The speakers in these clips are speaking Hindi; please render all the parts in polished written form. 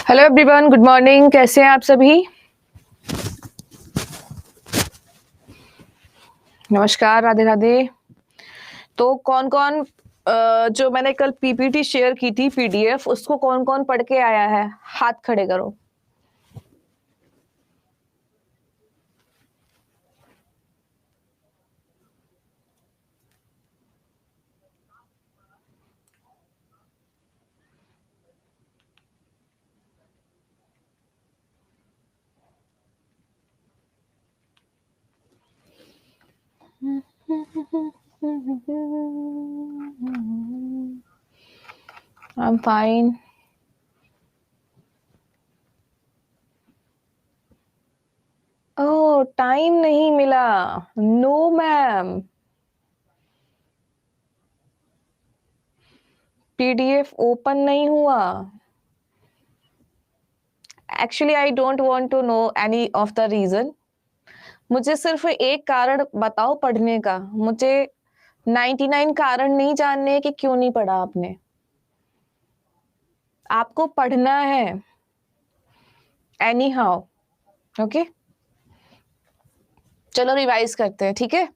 Hello everyone, good morning. कैसे हैं आप सभी? नमस्कार, राधे राधे। तो कौन कौन जो मैंने कल पीपीटी शेयर की थी, पीडीएफ, उसको कौन कौन पढ़ के आया है? हाथ खड़े करो। I am fine. Oh, time नहीं मिला। नो मैम, पीडीएफ ओपन नहीं हुआ। Actually I don't want to know any of the reason. मुझे सिर्फ एक कारण बताओ पढ़ने का। मुझे 99 कारण नहीं जानने कि क्यों नहीं पढ़ा आपने। आपको पढ़ना है एनी हाउ। ओके, चलो रिवाइज करते हैं, ठीक है?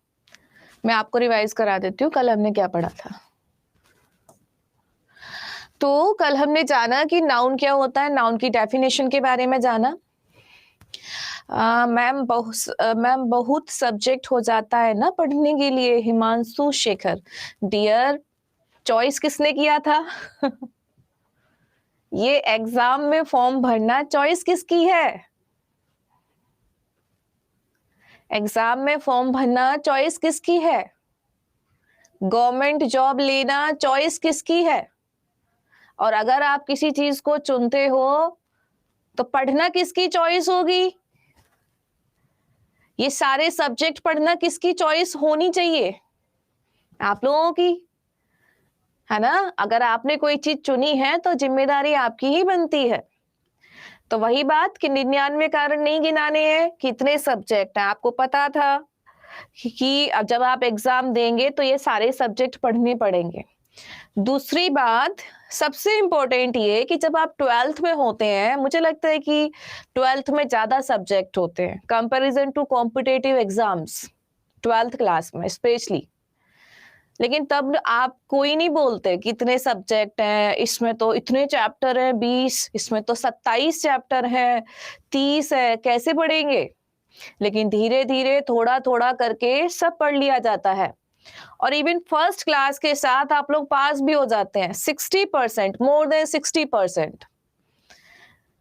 मैं आपको रिवाइज करा देती हूँ कल हमने क्या पढ़ा था। तो कल हमने जाना कि नाउन क्या होता है, नाउन की डेफिनेशन के बारे में जाना। मैम बहुत सब्जेक्ट हो जाता है ना पढ़ने के लिए। हिमांशु शेखर, डियर, चॉइस किसने किया था? ये एग्जाम में फॉर्म भरना चॉइस किसकी है? एग्जाम में फॉर्म भरना चॉइस किसकी है? गवर्नमेंट जॉब लेना चॉइस किसकी है? और अगर आप किसी चीज को चुनते हो तो पढ़ना किसकी चॉइस होगी? ये सारे सब्जेक्ट पढ़ना किसकी चॉइस होनी चाहिए? आप लोगों की, है ना? अगर आपने कोई चीज चुनी है तो जिम्मेदारी आपकी ही बनती है। तो वही बात कि 99 कारण नहीं गिनाने हैं। कितने सब्जेक्ट हैं आपको पता था कि अब जब आप एग्जाम देंगे तो ये सारे सब्जेक्ट पढ़ने पड़ेंगे। दूसरी बात, सबसे इंपॉर्टेंट ये कि जब आप 12th में होते हैं, मुझे लगता है कि 12th में ज्यादा सब्जेक्ट होते हैं comparison to competitive exams, 12th class में स्पेशली। लेकिन तब आप कोई नहीं बोलते कितने सब्जेक्ट हैं, इसमें तो इतने चैप्टर हैं 20, इसमें तो 27 चैप्टर हैं, 30 है, कैसे पढ़ेंगे? लेकिन धीरे धीरे थोड़ा थोड़ा करके सब पढ़ लिया जाता है। और इवन फर्स्ट क्लास के साथ आप लोग पास भी हो जाते हैं 60%, more than 60%।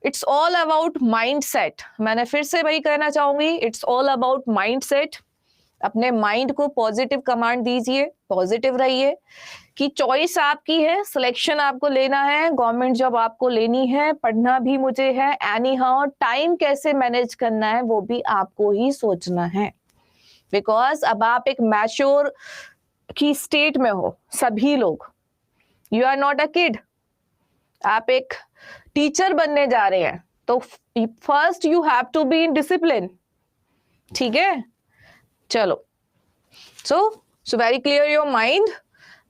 It's all about mind set. मैंने फिर से वही कहना चाहूंगी, it's all about mind set. अपने माइंड को पॉजिटिव कमांड दीजिए, पॉजिटिव रहिए कि चॉइस आपकी है, सिलेक्शन आपको लेना है, गवर्नमेंट जॉब आपको लेनी है, पढ़ना भी मुझे है एनी हाउ। टाइम कैसे मैनेज करना है वो भी आपको ही सोचना है, बिकॉज अब आप एक मैच्योर की स्टेट में हो सभी लोग। You are not a kid, आप एक टीचर बनने जा रहे हैं। तो first you have to be in discipline, ठीक है? चलो, so very clear your mind,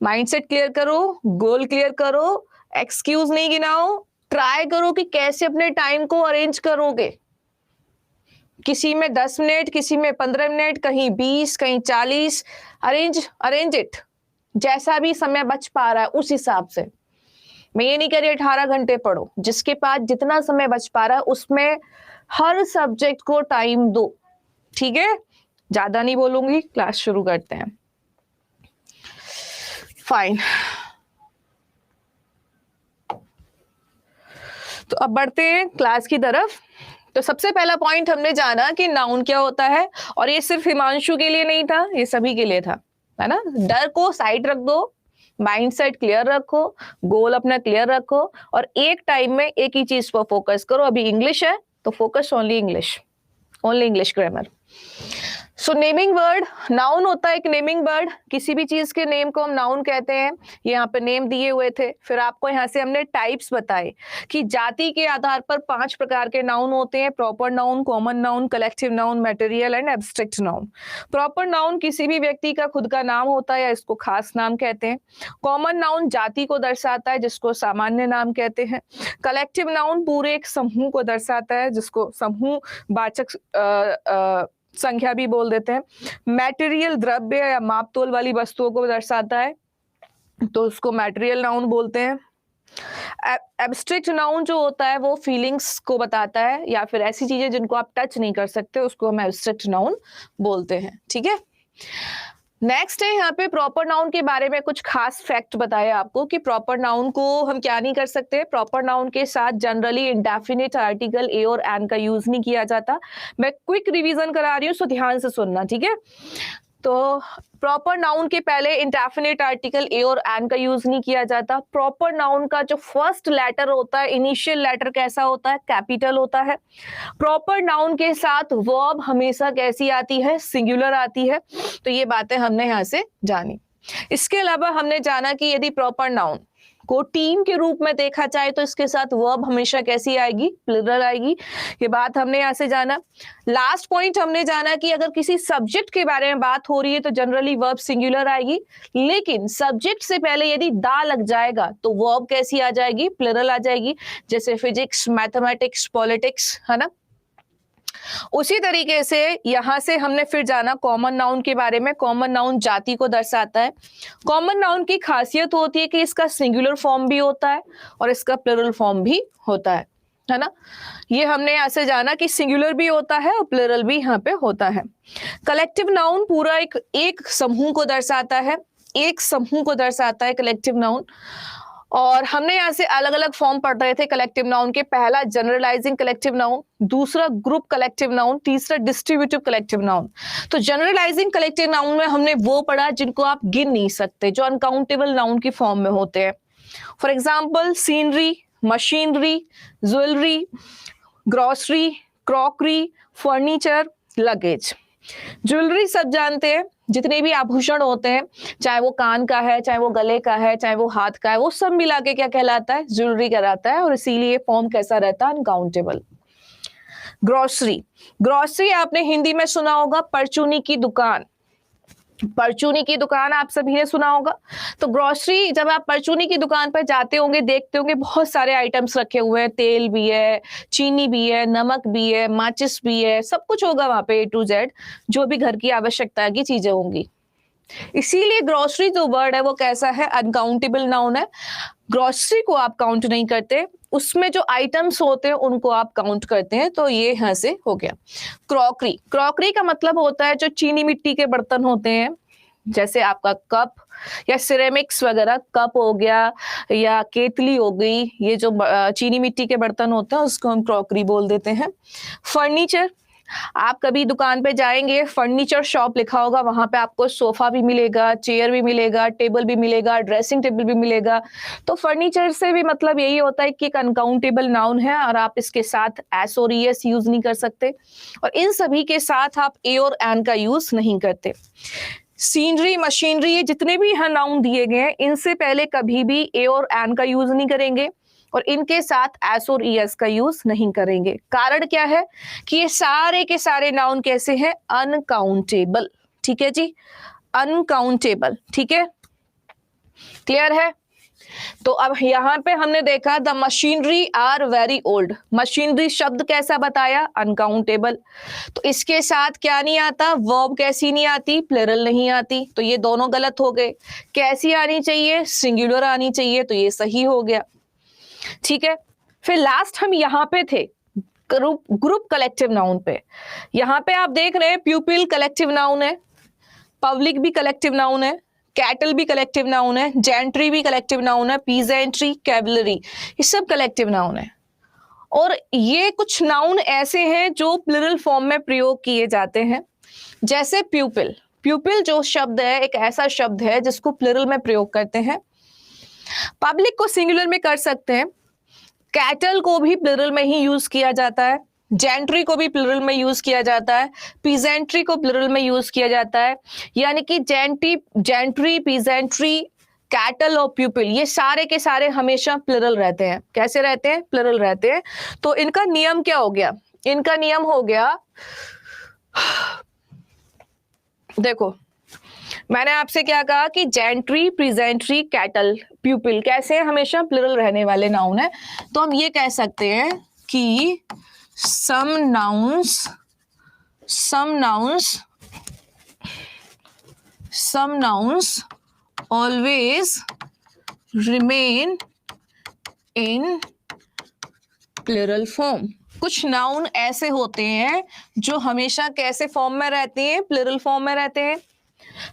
mindset clear करो, गोल क्लियर करो, एक्सक्यूज नहीं गिनाओ, ट्राई करो कि कैसे अपने टाइम को अरेंज करोगे। किसी में 10 मिनट, किसी में 15 मिनट, कहीं 20, कहीं 40। अरेंज इट, जैसा भी समय बच पा रहा है उस हिसाब से। मैं ये नहीं कह रही 18 घंटे पढ़ो, जिसके पास जितना समय बच पा रहा है उसमें हर सब्जेक्ट को टाइम दो, ठीक है? ज्यादा नहीं बोलूंगी, क्लास शुरू करते हैं। फाइन, तो अब बढ़ते हैं क्लास की तरफ। तो सबसे पहला पॉइंट हमने जाना कि नाउन क्या होता है, और ये सिर्फ हिमांशु के लिए नहीं था, ये सभी के लिए था, है ना? डर को साइड रख दो, माइंडसेट क्लियर रखो, गोल अपना क्लियर रखो, और एक टाइम में एक ही चीज पर फोकस करो। अभी इंग्लिश है तो focus only English, only English grammar. So naming word, noun होता है एक नेमिंग वर्ड, किसी भी चीज के नेम को हम नाउन कहते हैं। ये यहाँ पे नेम दिए हुए थे। फिर आपको यहाँ से हमने टाइप्स बताए कि जाति के आधार पर 5 प्रकार के नाउन होते हैं: proper noun, common noun, collective noun, material and abstract noun. Proper noun किसी भी व्यक्ति का खुद का नाम होता है या इसको खास नाम कहते हैं। कॉमन नाउन जाति को दर्शाता है जिसको सामान्य नाम कहते हैं। कलेक्टिव नाउन पूरे एक समूह को दर्शाता है जिसको समूह वाचक संख्या भी बोल देते हैं। मटेरियल द्रव्य या मापतोल वाली वस्तुओं को दर्शाता है तो उसको मटेरियल नाउन बोलते हैं। एब्स्ट्रैक्ट नाउन जो होता है वो फीलिंग्स को बताता है या फिर ऐसी चीजें जिनको आप टच नहीं कर सकते उसको हम एब्स्ट्रैक्ट नाउन बोलते हैं। ठीक है, नेक्स्ट है यहाँ पे प्रॉपर नाउन के बारे में कुछ खास फैक्ट बताया आपको कि प्रॉपर नाउन को हम क्या नहीं कर सकते। प्रॉपर नाउन के साथ जनरली इंडेफिनिट आर्टिकल ए और एन का यूज नहीं किया जाता। मैं क्विक रिवीजन करा रही हूँ सो ध्यान से सुनना, ठीक है। तो प्रॉपर नाउन के पहले इंडेफिनिट आर्टिकल ए और एन का यूज नहीं किया जाता। प्रॉपर नाउन का जो फर्स्ट लेटर होता है, इनिशियल लेटर कैसा होता है? कैपिटल होता है। प्रॉपर नाउन के साथ वर्ब हमेशा कैसी आती है? सिंगुलर आती है। तो ये बातें हमने यहाँ से जानी। इसके अलावा हमने जाना कि यदि प्रॉपर नाउन को टीम के रूप में देखा जाए तो इसके साथ वर्ब हमेशा कैसी आएगी? प्लूरल आएगी। ये बात हमने यहाँ से जाना। लास्ट पॉइंट हमने जाना कि अगर किसी सब्जेक्ट के बारे में बात हो रही है तो जनरली वर्ब सिंगुलर आएगी, लेकिन सब्जेक्ट से पहले यदि दा लग जाएगा तो वर्ब कैसी आ जाएगी? प्लूरल आ जाएगी। जैसे फिजिक्स, मैथमेटिक्स, पॉलिटिक्स, है ना। उसी तरीके से यहां से हमने फिर जाना कॉमन नाउन के बारे में। कॉमन नाउन जाति को दर्शाता है। कॉमन नाउन की खासियत होती है कि इसका सिंगुलर फॉर्म भी होता है और इसका प्लूरल फॉर्म भी होता है ना। ये हमने यहां से जाना कि सिंगुलर भी होता है और प्लूरल भी यहाँ पे होता है। कलेक्टिव नाउन पूरा एक समूह को दर्शाता है, एक समूह को दर्शाता है कलेक्टिव नाउन। और हमने यहाँ से अलग अलग फॉर्म पढ़ रहे थे कलेक्टिव नाउन के। पहला जनरलाइजिंग कलेक्टिव नाउन, दूसरा ग्रुप कलेक्टिव नाउन, तीसरा डिस्ट्रीब्यूटिव कलेक्टिव नाउन। तो जनरलाइजिंग कलेक्टिव नाउन में हमने वो पढ़ा जिनको आप गिन नहीं सकते, जो अनकाउंटेबल नाउन की फॉर्म में होते हैं। For example scenery, machinery, jewellery, grocery, crockery, furniture, luggage. Jewellery सब जानते हैं, जितने भी आभूषण होते हैं, चाहे वो कान का है, चाहे वो गले का है, चाहे वो हाथ का है, वो सब मिला के क्या कहलाता है? ज्वेलरी कहलाता है। और इसीलिए फॉर्म कैसा रहता है? अनकाउंटेबल। ग्रोसरी, ग्रोसरी आपने हिंदी में सुना होगा परचूनी की दुकान। परचूनी की दुकान आप सभी ने सुना होगा। तो ग्रोसरी, जब आप परचूनी की दुकान पर जाते होंगे, देखते होंगे बहुत सारे आइटम्स रखे हुए हैं। तेल भी है, चीनी भी है, नमक भी है, माचिस भी है, सब कुछ होगा वहां पे, A to Z, जो भी घर की आवश्यकता की चीजें होंगी। इसीलिए ग्रोसरी जो वर्ड है वो कैसा है? अनकाउंटेबल नाउन है। ग्रोसरी को आप काउंट नहीं करते, उसमें जो आइटम्स होते हैं उनको आप काउंट करते हैं। तो ये यहाँ से हो गया। क्रॉकरी, क्रॉकरी का मतलब होता है जो चीनी मिट्टी के बर्तन होते हैं, जैसे आपका कप या सिरेमिक्स वगैरह, कप हो गया या केतली हो गई, ये जो चीनी मिट्टी के बर्तन होते हैं उसको हम क्रॉकरी बोल देते हैं। फर्नीचर, आप कभी दुकान पे जाएंगे, फर्नीचर शॉप लिखा होगा, वहां पे आपको सोफा भी मिलेगा, चेयर भी मिलेगा, टेबल भी मिलेगा, ड्रेसिंग टेबल भी मिलेगा। तो फर्नीचर से भी मतलब यही होता है कि एक अनकाउंटेबल नाउन है और आप इसके साथ एस और ईएस यूज नहीं कर सकते, और इन सभी के साथ आप ए और एन का यूज नहीं करते। सीनरी, मशीनरी, ये जितने भी यहाँ नाउन दिए गए हैं, इनसे पहले कभी भी ए और एन का यूज नहीं करेंगे और इनके साथ एस और ईएस का यूज नहीं करेंगे। कारण क्या है कि ये सारे के सारे नाउन कैसे हैं? अनकाउंटेबल। ठीक है जी, अनकाउंटेबल। ठीक है, क्लियर है। तो अब यहाँ पे हमने देखा the machinery are very old. Machinery शब्द कैसा बताया? अनकाउंटेबल। तो इसके साथ क्या नहीं आता? वर्ब कैसी नहीं आती? प्लूरल नहीं आती। तो ये दोनों गलत हो गए। कैसी आनी चाहिए? सिंगुलर आनी चाहिए। तो ये सही हो गया। ठीक है, फिर लास्ट हम यहाँ पे थे ग्रुप कलेक्टिव नाउन पे। यहाँ पे आप देख रहे हैं प्यूपिल कलेक्टिव नाउन है, पब्लिक भी कलेक्टिव नाउन है, कैटल भी कलेक्टिव नाउन है, जेंट्री भी कलेक्टिव नाउन है, पीजेंट्री, कैवलरी, ये सब कलेक्टिव नाउन है। और ये कुछ नाउन ऐसे हैं जो प्लूरल फॉर्म में प्रयोग किए जाते हैं, जैसे प्यूपिल। प्यूपिल जो शब्द है एक ऐसा शब्द है जिसको प्लूरल में प्रयोग करते हैं। पब्लिक को सिंगुलर में कर सकते हैं, कैटल को भी प्लूरल में ही यूज किया जाता है, जेंट्री को भी प्लुरल में यूज किया जाता है, पीजेंट्री को प्लुरल में यूज किया जाता है। यानी कि जेंट्री, पीजेंट्री, कैटल और प्यूपिल, ये सारे के सारे हमेशा प्लुरल रहते हैं। कैसे रहते हैं? प्लुरल रहते हैं। तो इनका नियम क्या हो गया? इनका नियम हो गया, देखो मैंने आपसे क्या कहा कि जेंट्री, प्रीजेंट्री, कैटल, प्यूपिल कैसे हैं? हमेशा प्लुरल रहने वाले नाउन है। तो हम ये कह सकते हैं कि some nouns always remain in plural form। कुछ नाउन ऐसे होते हैं जो हमेशा कैसे फॉर्म में रहते हैं? प्लुरल फॉर्म में रहते हैं,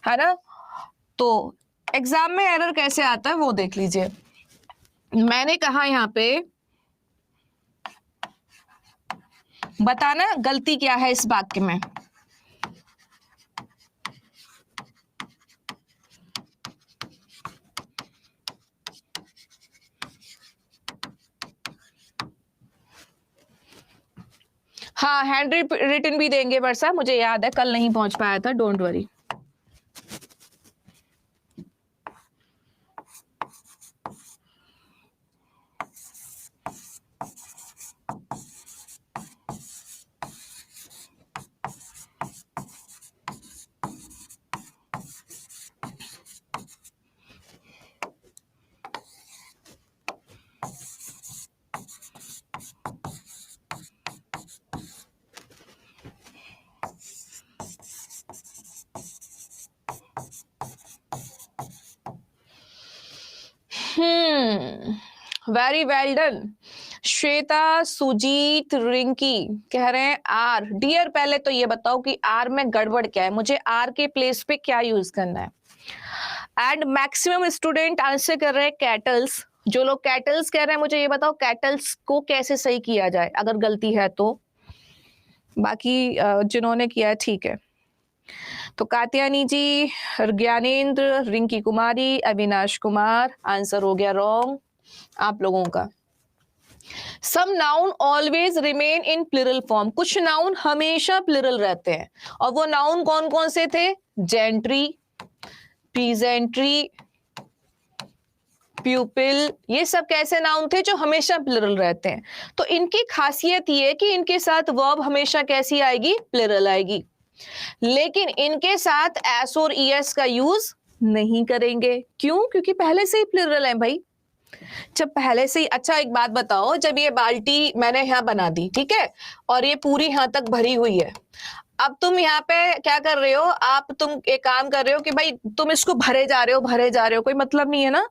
है ना। तो एग्जाम में एरर कैसे आता है वो देख लीजिए। मैंने कहा यहां पे बताना गलती क्या है इस वाक्य में। हाँ, हैंड रिटन भी देंगे वर्षा, मुझे याद है, कल नहीं पहुंच पाया था, don't worry. Very well done. Shweta, Sujit, Rinki कह रहे हैं आर। डियर, पहले तो ये बताओ कि आर में गड़बड़ क्या है, मुझे आर के प्लेस पे क्या यूज करना है। एंड मैक्सिमम स्टूडेंट आंसर कर रहे हैं कैटल्स। जो लोग कैटल्स कह रहे हैं मुझे ये बताओ कैटल्स को कैसे सही किया जाए अगर गलती है तो। बाकी जिन्होंने किया है ठीक है। तो कात्यानी जी, ज्ञानेंद्र, रिंकी कुमारी, अविनाश कुमार, आंसर हो गया रॉन्ग आप लोगों का। Some noun always remain in plural form, कुछ नाउन हमेशा प्लुरल रहते हैं। और वो नाउन कौन कौन से थे? जेंट्री, पीजेंट्री, प्यूपिल, ये सब कैसे नाउन थे जो हमेशा प्लुरल रहते हैं। तो इनकी खासियत ये है कि इनके साथ वर्ब हमेशा कैसी आएगी? प्लुरल आएगी। लेकिन इनके साथ एस और ईएस का यूज नहीं करेंगे। क्यों? क्योंकि पहले से ही प्लुरल है भाई। जब पहले से ही, अच्छा एक बात बताओ, जब ये बाल्टी मैंने यहाँ बना दी, ठीक है, और ये पूरी यहाँ तक भरी हुई है, अब तुम यहाँ पे क्या कर रहे हो? तुम एक काम कर रहे हो कि भाई तुम इसको भरे जा रहे हो, कोई मतलब नहीं है ना।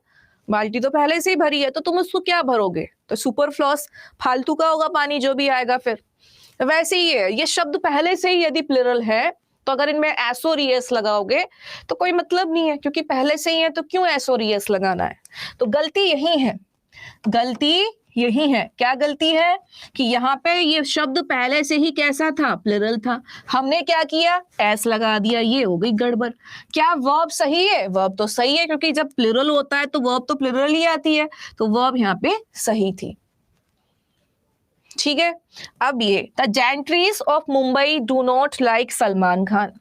बाल्टी तो पहले से ही भरी है, तो तुम उसको क्या भरोगे? तो सुपरफ्लूअस, फालतू का होगा पानी जो भी आएगा। फिर वैसे ही है, ये शब्द पहले से ही यदि प्लुरल है तो अगर इनमें एस और ईएस लगाओगे तो कोई मतलब नहीं है, क्योंकि पहले से ही है तो क्यों एस और ईएस लगाना है। तो गलती यही है, गलती यही है। क्या गलती है? कि यहाँ पे ये शब्द पहले से ही कैसा था? प्लुरल था। हमने क्या किया? एस लगा दिया, ये हो गई गड़बड़। क्या वर्ब सही है? वर्ब तो सही है, क्योंकि जब प्लुरल होता है तो वर्ब तो प्लुरल ही आती है, तो वर्ब यहाँ पे सही थी। ठीक है। अब ये the gentries of Mumbai do not like Salman Khan.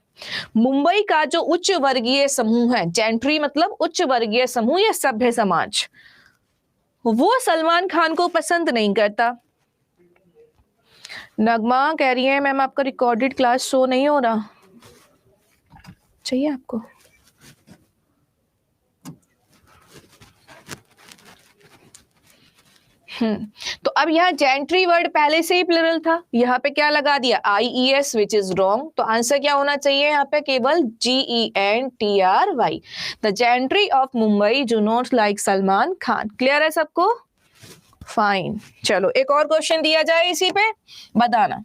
Mumbai का जो उच्च वर्गीय समूह है, जेंट्री मतलब उच्च वर्गीय समूह या सभ्य समाज, वो सलमान खान को पसंद नहीं करता। नगमा कह रही है मैम आपका रिकॉर्डेड क्लास शो नहीं हो रहा, चाहिए आपको? तो अब यहाँ जेंट्री वर्ड पहले से ही प्लुरल था, यहाँ पे क्या लगा दिया? IES, which is wrong. तो आंसर क्या होना चाहिए यहाँ पे? केवल GENTRY। The gentry of Mumbai do not like Salman Khan. Clear है सबको? फाइन। चलो एक और क्वेश्चन दिया जाए इसी पे, बताना।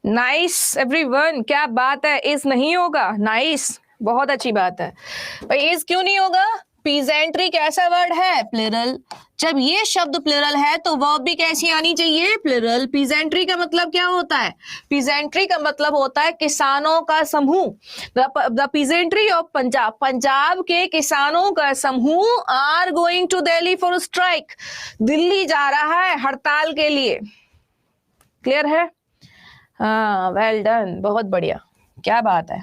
नाइस एवरीवन, क्या बात है। इज नहीं होगा, नाइस, बहुत अच्छी बात है भाई। इज क्यों नहीं होगा? पीजेंट्री कैसा वर्ड है? प्लूरल। जब ये शब्द प्लूरल है तो वर्ब भी कैसी आनी चाहिए? प्लूरल। पीजेंट्री का मतलब क्या होता है? पीजेंट्री का मतलब होता है किसानों का समूह। The peasantry of Punjab, Punjab के किसानों का समूह are going to Delhi for strike, Delhi जा रहा है हड़ताल के लिए। क्लियर है? हाँ, वेल डन, बहुत बढ़िया, क्या बात है।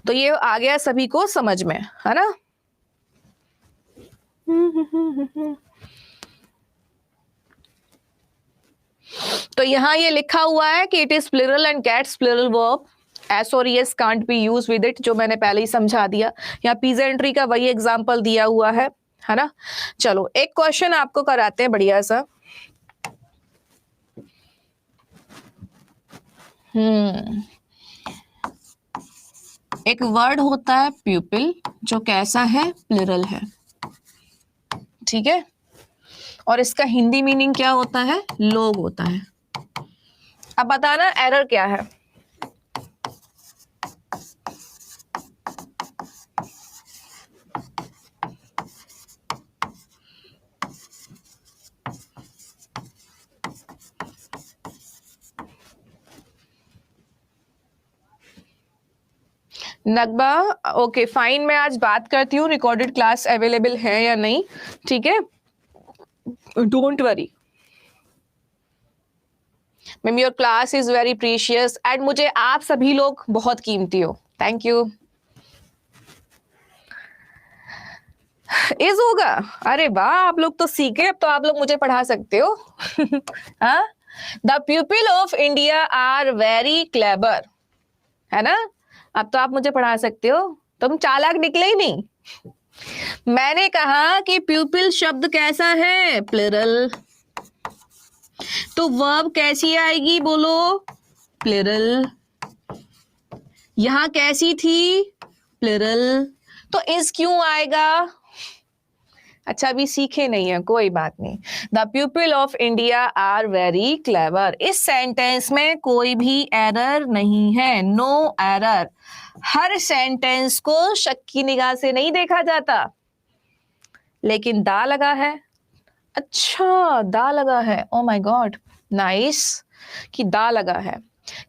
तो ये आ गया सभी को समझ में, है ना? तो यहां ये लिखा हुआ है कि it is plural and gets plural verb, S और yes can't be use with it, जो मैंने पहले ही समझा दिया। यहाँ पीजेंट्री का वही एग्जांपल दिया हुआ है ना? चलो एक क्वेश्चन आपको कराते हैं बढ़िया सा। एक वर्ड होता है प्यूपिल, जो कैसा है? प्लूरल है, ठीक है। और इसका हिंदी मीनिंग क्या होता है? लोग होता है। अब बताना एरर क्या है? नगबा, ओके फाइन, मैं आज बात करती हूँ रिकॉर्डेड क्लास अवेलेबल है या नहीं, ठीक है? Don't worry ma'am, your class is very precious and मुझे आप सभी लोग बहुत कीमती हो। Thank you. इज होगा? अरे वाह, आप लोग तो सीखे, अब तो आप लोग मुझे पढ़ा सकते हो। हाँ, the people of India are very clever, है ना? अब तो आप मुझे पढ़ा सकते हो, तुम चालाक निकले ही नहीं। मैंने कहा कि प्यूपिल शब्द कैसा है? प्लूरल। तो वर्ब कैसी आएगी बोलो? प्लूरल। यहां कैसी थी? प्लूरल। तो इज क्यों आएगा? अच्छा, अभी सीखे नहीं है, कोई बात नहीं। The people of India are very clever, इस सेंटेंस में कोई भी एरर नहीं है, नो एरर। हर सेंटेंस को शक की निगाह से नहीं देखा जाता, लेकिन दा लगा है। अच्छा, दा लगा है, ओ माय गॉड, नाइस कि दा लगा है।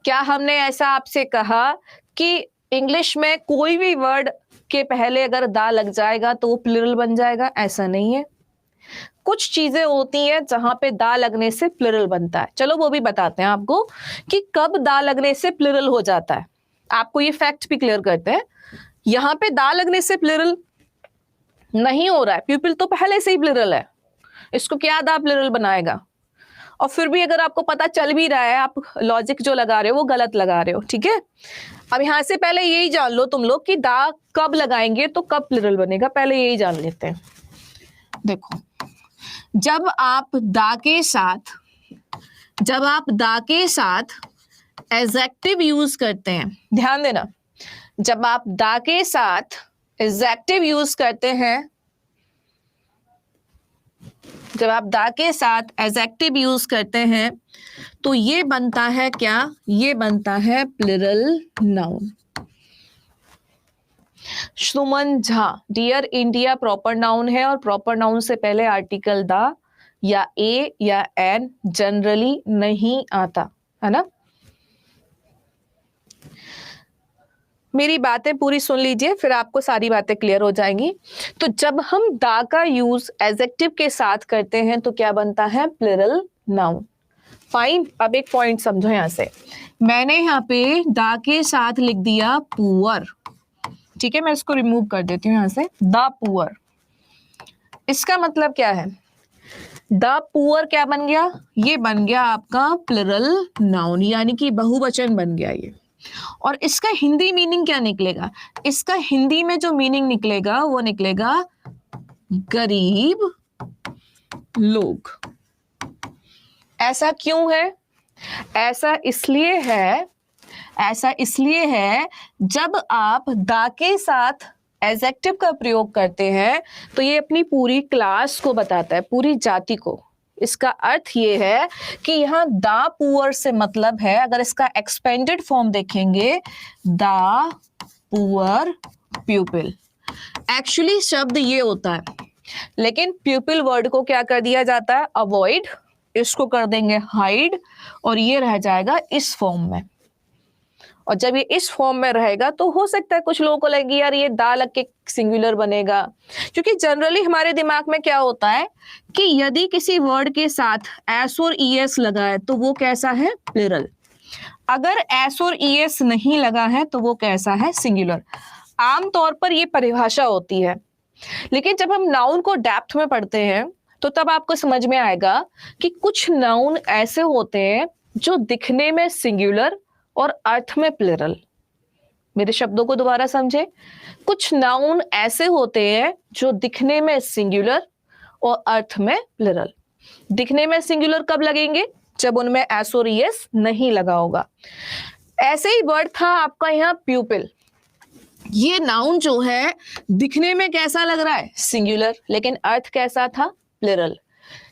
क्या हमने ऐसा आपसे कहा कि इंग्लिश में कोई भी वर्ड के पहले अगर दा लग जाएगा तो वो प्लूरल बन जाएगा? ऐसा नहीं है। कुछ चीजें होती हैं जहां पे दा लगने से प्लूरल बनता है। चलो वो भी बताते हैं आपको कि कब दा लगने से प्लूरल हो जाता है। आपको ये फैक्ट भी क्लियर करते हैं। यहां पे दा लगने से प्लूरल नहीं हो रहा है, पीपल तो पहले से ही प्लूरल है, इसको क्या दा प्लूरल बनाएगा? और फिर भी अगर आपको पता चल भी रहा है, आप लॉजिक जो लगा रहे हो वो गलत लगा रहे हो, ठीक है? अब यहां से पहले यही जान लो तुम लोग कि दा कब लगाएंगे तो कब प्लूरल बनेगा, पहले यही जान लेते हैं। देखो, जब आप दा के साथ एडजेक्टिव यूज करते हैं, ध्यान देना, जब आप दा के साथ एडजेक्टिव यूज करते हैं, जब आप दा के साथ एडजेक्टिव यूज करते हैं तो ये बनता है क्या? ये बनता है plural noun. Suman Jha, dear India proper noun है और प्रॉपर नाउन से पहले आर्टिकल दा या ए या एन जनरली नहीं आता, है ना? मेरी बातें पूरी सुन लीजिए, फिर आपको सारी बातें क्लियर हो जाएंगी। तो जब हम दा का यूज एडजेक्टिव के साथ करते हैं तो क्या बनता है? Plural noun. फाइन, अब एक पॉइंट समझो यहां से। मैंने यहाँ पे दा के साथ लिख दिया पुअर, ठीक है? मैं इसको रिमूव कर देती हूँ यहां से, द पुअर। इसका मतलब क्या है? द पुअर क्या बन गया? ये बन गया आपका प्लूरल नाउन, यानी कि बहुवचन बन गया ये। और इसका हिंदी मीनिंग क्या निकलेगा? इसका हिंदी में जो मीनिंग निकलेगा वो निकलेगा गरीब लोग। ऐसा क्यों है? ऐसा इसलिए है जब आप दा के साथ एडजेक्टिव का प्रयोग करते हैं तो ये अपनी पूरी क्लास को बताता है, पूरी जाति को, इसका अर्थ ये है कि यहाँ द पुअर से मतलब है, अगर इसका एक्सपेंडेड फॉर्म देखेंगे, द पुअर प्यूपिल। एक्चुअली शब्द ये होता है, लेकिन प्यूपिल वर्ड को क्या कर दिया जाता है, अवॉइड, इसको कर देंगे हाइड, और ये रह जाएगा इस फॉर्म में। और जब ये इस फॉर्म में रहेगा तो हो सकता है कुछ लोगों को लगे यार ये दा लग के सिंगुलर बनेगा, क्योंकि जनरली हमारे दिमाग में क्या होता है कि यदि किसी वर्ड के साथ एस और ईएस लगा है तो वो कैसा है, प्लूरल। अगर एस और ईएस नहीं लगा है तो वो कैसा है, सिंगुलर। आमतौर पर ये परिभाषा होती है, लेकिन जब हम नाउन को डेप्थ में पढ़ते हैं तो तब आपको समझ में आएगा कि कुछ नाउन ऐसे होते हैं जो दिखने में सिंगुलर और अर्थ में प्लूरल। मेरे शब्दों को दोबारा समझे, कुछ नाउन ऐसे होते हैं जो दिखने में सिंगुलर और अर्थ में प्लूरल। दिखने में सिंगुलर कब लगेंगे, जब उनमें एस और ईएस नहीं लगा होगा। ऐसे ही वर्ड था आपका यहाँ प्यूपिल। ये नाउन जो है दिखने में कैसा लग रहा है, सिंगुलर, लेकिन अर्थ कैसा था, प्लूरल।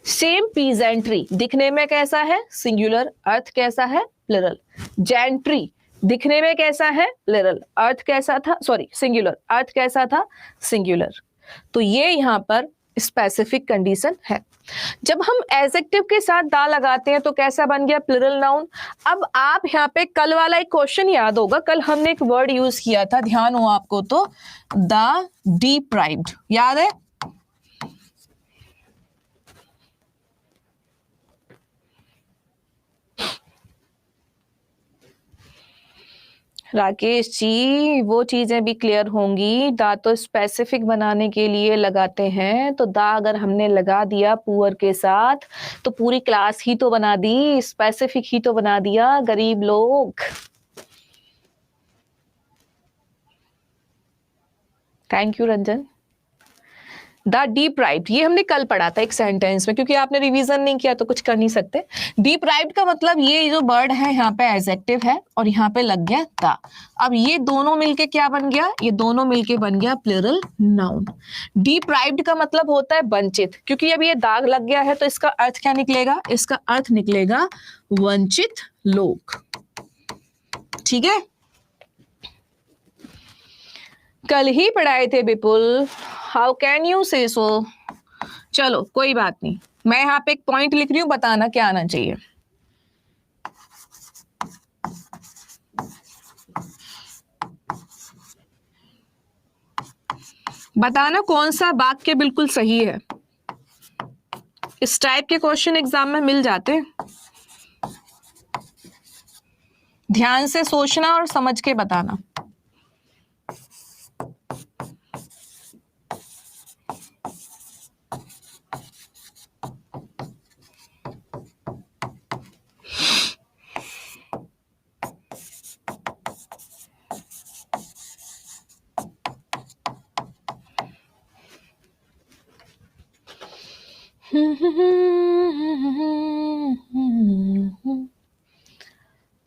सेम पीजेंट्री दिखने में कैसा है, सिंगुलर, अर्थ कैसा है, प्लूरल। जेंट्री दिखने में कैसा है, प्लूरल, अर्थ कैसा था, सॉरी सिंगुलर, अर्थ कैसा था, सिंगुलर। तो ये यहाँ पर स्पेसिफिक कंडीशन है। जब हम एडजेक्टिव के साथ दा लगाते हैं तो कैसा बन गया, प्लूरल नाउन। अब आप यहाँ पे कल वाला एक क्वेश्चन याद होगा, कल हमने एक वर्ड यूज किया था, ध्यान हो आपको तो, द डिप्राइव्ड, याद है। राकेश जी, वो चीजें भी क्लियर होंगी। दा तो स्पेसिफिक बनाने के लिए लगाते हैं, तो दा अगर हमने लगा दिया पुअर के साथ तो पूरी क्लास ही तो बना दी, स्पेसिफिक ही तो बना दिया, गरीब लोग। Thank you Ranjan. The deprived, ये हमने कल पढ़ा था एक सेंटेंस में, क्योंकि आपने रिवीजन नहीं किया तो कुछ कर नहीं सकते। डिप्राइव्ड का मतलब ये जो वर्ड है यहाँ पे एडजेक्टिव है और यहाँ पे लग गया द। अब ये दोनों मिलके क्या बन गया, ये दोनों मिलके बन गया प्लूरल नाउन। डिप्राइव्ड का मतलब होता है वंचित, क्योंकि अब ये दाग लग गया है तो इसका अर्थ क्या निकलेगा, इसका अर्थ निकलेगा वंचित लोग। ठीक है, कल ही पढ़ाए थे विपुल, हाउ कैन यू से सो। चलो कोई बात नहीं, मैं यहाँ पे एक पॉइंट लिख रही हूं, बताना क्या आना चाहिए। बताना कौन सा वाक्य बिल्कुल सही है। इस टाइप के क्वेश्चन एग्जाम में मिल जाते हैं, ध्यान से सोचना और समझ के बताना।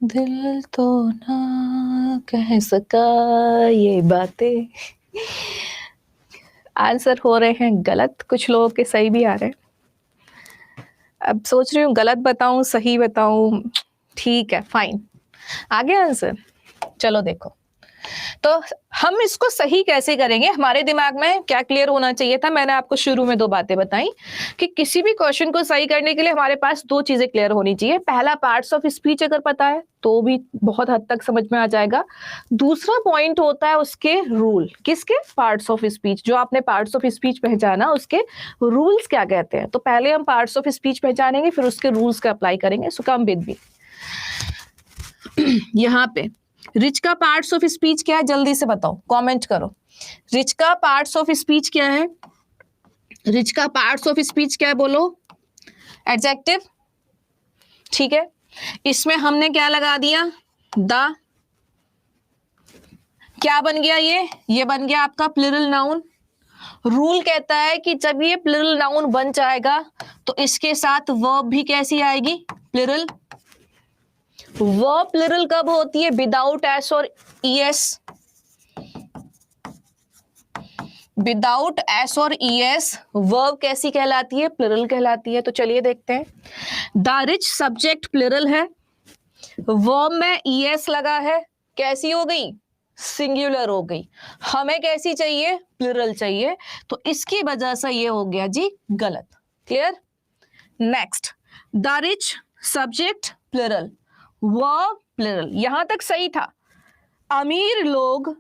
दिल तो ना कह सका ये बातें। आंसर हो रहे हैं गलत, कुछ लोगों के सही भी आ रहे हैं। अब सोच रही हूँ गलत बताऊं सही बताऊं, ठीक है फाइन, आ गया आंसर। चलो देखो, तो हम इसको सही कैसे करेंगे, हमारे दिमाग में क्या क्लियर होना चाहिए था। मैंने आपको शुरू में दो बातें बताई कि किसी भी क्वेश्चन को सही करने के लिए हमारे पास दो चीजें क्लियर होनी चाहिए। पहला, पार्ट्स ऑफ स्पीच अगर पता है तो भी बहुत हद तक समझ में आ जाएगा। दूसरा पॉइंट होता है उसके रूल। किसके, पार्ट्स ऑफ स्पीच। जो आपने पार्ट्स ऑफ स्पीच पहचाना उसके रूल्स क्या कहते हैं। तो पहले हम पार्ट्स ऑफ स्पीच पहचानेंगे, फिर उसके रूल्स का अप्लाई करेंगे। सो कम विद मी। यहाँ पे रिच का पार्ट्स ऑफ स्पीच क्या है, जल्दी से बताओ, कमेंट करो। रिच का पार्ट्स ऑफ स्पीच क्या है, रिच का पार्ट्स ऑफ स्पीच क्या है, बोलो। एडजेक्टिव, ठीक है। इसमें हमने क्या लगा दिया, द। क्या बन गया ये बन गया आपका प्लूरल नाउन। रूल कहता है कि जब ये प्लूरल नाउन बन जाएगा तो इसके साथ वर्ब भी कैसी आएगी, प्लूरल। वर्ब प्लूरल कब होती है, विदाउट एस और ईएस। विदाउट एस और ईएस वर्ब कैसी कहलाती है? प्लुरल कहलाती है। तो चलिए देखते हैं। द रिच सब्जेक्ट प्लुरल है, वर्ब में ईएस लगा है, कैसी हो गई? सिंगुलर हो गई। हमें कैसी चाहिए? प्लुरल चाहिए। तो इसकी वजह से ये हो गया जी गलत। Clear? Next, the rich subject plural, verb plural, यहां तक सही था। अमीर लोग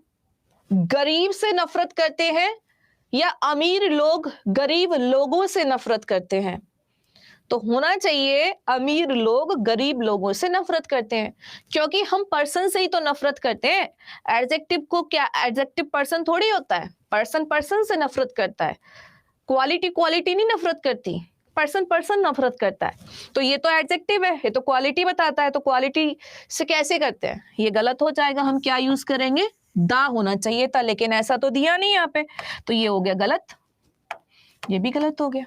गरीब से नफरत करते हैं या अमीर लोग गरीब लोगों से नफरत करते हैं? तो होना चाहिए अमीर लोग गरीब लोगों से नफरत करते हैं, क्योंकि हम पर्सन से ही तो नफरत करते हैं। एडजेक्टिव को क्या, एडजेक्टिव पर्सन थोड़ी होता है, पर्सन पर्सन से नफरत करता है। क्वालिटी क्वालिटी नहीं नफरत करती, पर्सन पर्सन नफरत करता है। तो ये तो एडजेक्टिव है, ये तो क्वालिटी बताता है, तो क्वालिटी से कैसे करते हैं? ये गलत हो जाएगा। हम क्या यूज करेंगे? दा होना चाहिए था, लेकिन ऐसा तो दिया नहीं यहाँ पे, तो ये हो गया गलत, ये भी गलत हो गया।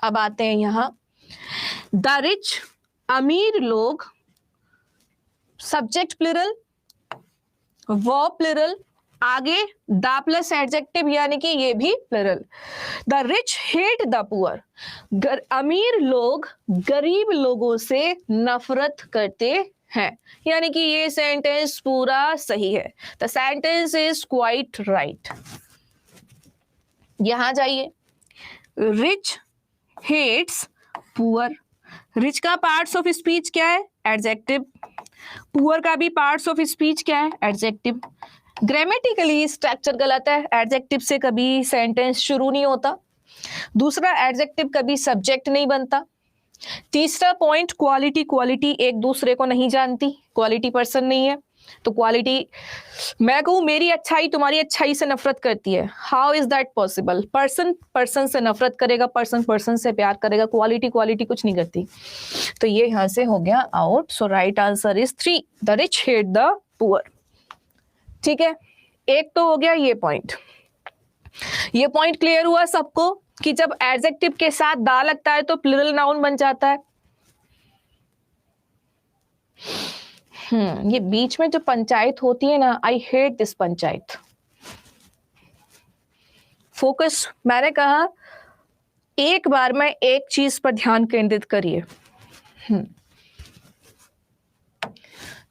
अब आते हैं यहां, द रिच अमीर लोग, सब्जेक्ट प्लुरल, वर्ब प्लुरल, आगे द प्लस एडजेक्टिव यानी कि ये भी plural. The rich hate the poor, अमीर लोग गरीब लोगों से नफरत करते हैं, यानी कि ये सेंटेंस पूरा सही है। The sentence is quite right. यहां जाइए, रिच हेट्स पुअर, रिच का पार्ट्स ऑफ स्पीच क्या है? एडजेक्टिव। पुअर का भी पार्ट्स ऑफ स्पीच क्या है? एडजेक्टिव। ग्रामेटिकली स्ट्रक्चर गलत है, एडजेक्टिव से कभी सेंटेंस शुरू नहीं होता। दूसरा, एडजेक्टिव कभी सब्जेक्ट नहीं बनता। तीसरा पॉइंट, क्वालिटी क्वालिटी एक दूसरे को नहीं जानती, क्वालिटी पर्सन नहीं है। तो क्वालिटी, मैं कहूं मेरी अच्छाई तुम्हारी अच्छाई से नफरत करती है, how is that possible? Person person से नफरत करेगा, पर्सन पर्सन से प्यार करेगा, क्वालिटी क्वालिटी कुछ नहीं करती। तो ये यहां से हो गया out. So right answer is 3, the rich hate the poor. ठीक है, एक तो हो गया ये पॉइंट। ये पॉइंट क्लियर हुआ सबको कि जब एडजेक्टिव के साथ दा लगता है तो प्लुरल नाउन बन जाता है। ये बीच में जो पंचायत होती है ना, I hate this panchayat. Focus, मैंने कहा एक बार में एक चीज पर ध्यान केंद्रित करिए।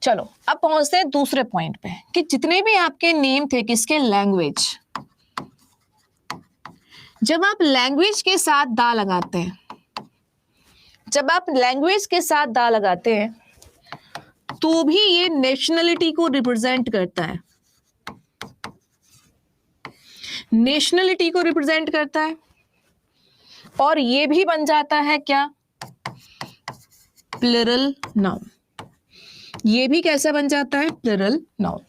चलो अब पहुंचते हैं दूसरे पॉइंट पे कि जितने भी आपके नेम थे किसके, लैंग्वेज, जब आप लैंग्वेज के साथ दा लगाते हैं, जब आप लैंग्वेज के साथ दा लगाते हैं तो भी ये नेशनलिटी को रिप्रेजेंट करता है, नेशनलिटी को रिप्रेजेंट करता है। और ये भी बन जाता है क्या? Plural noun. ये भी कैसा बन जाता है? Plural noun.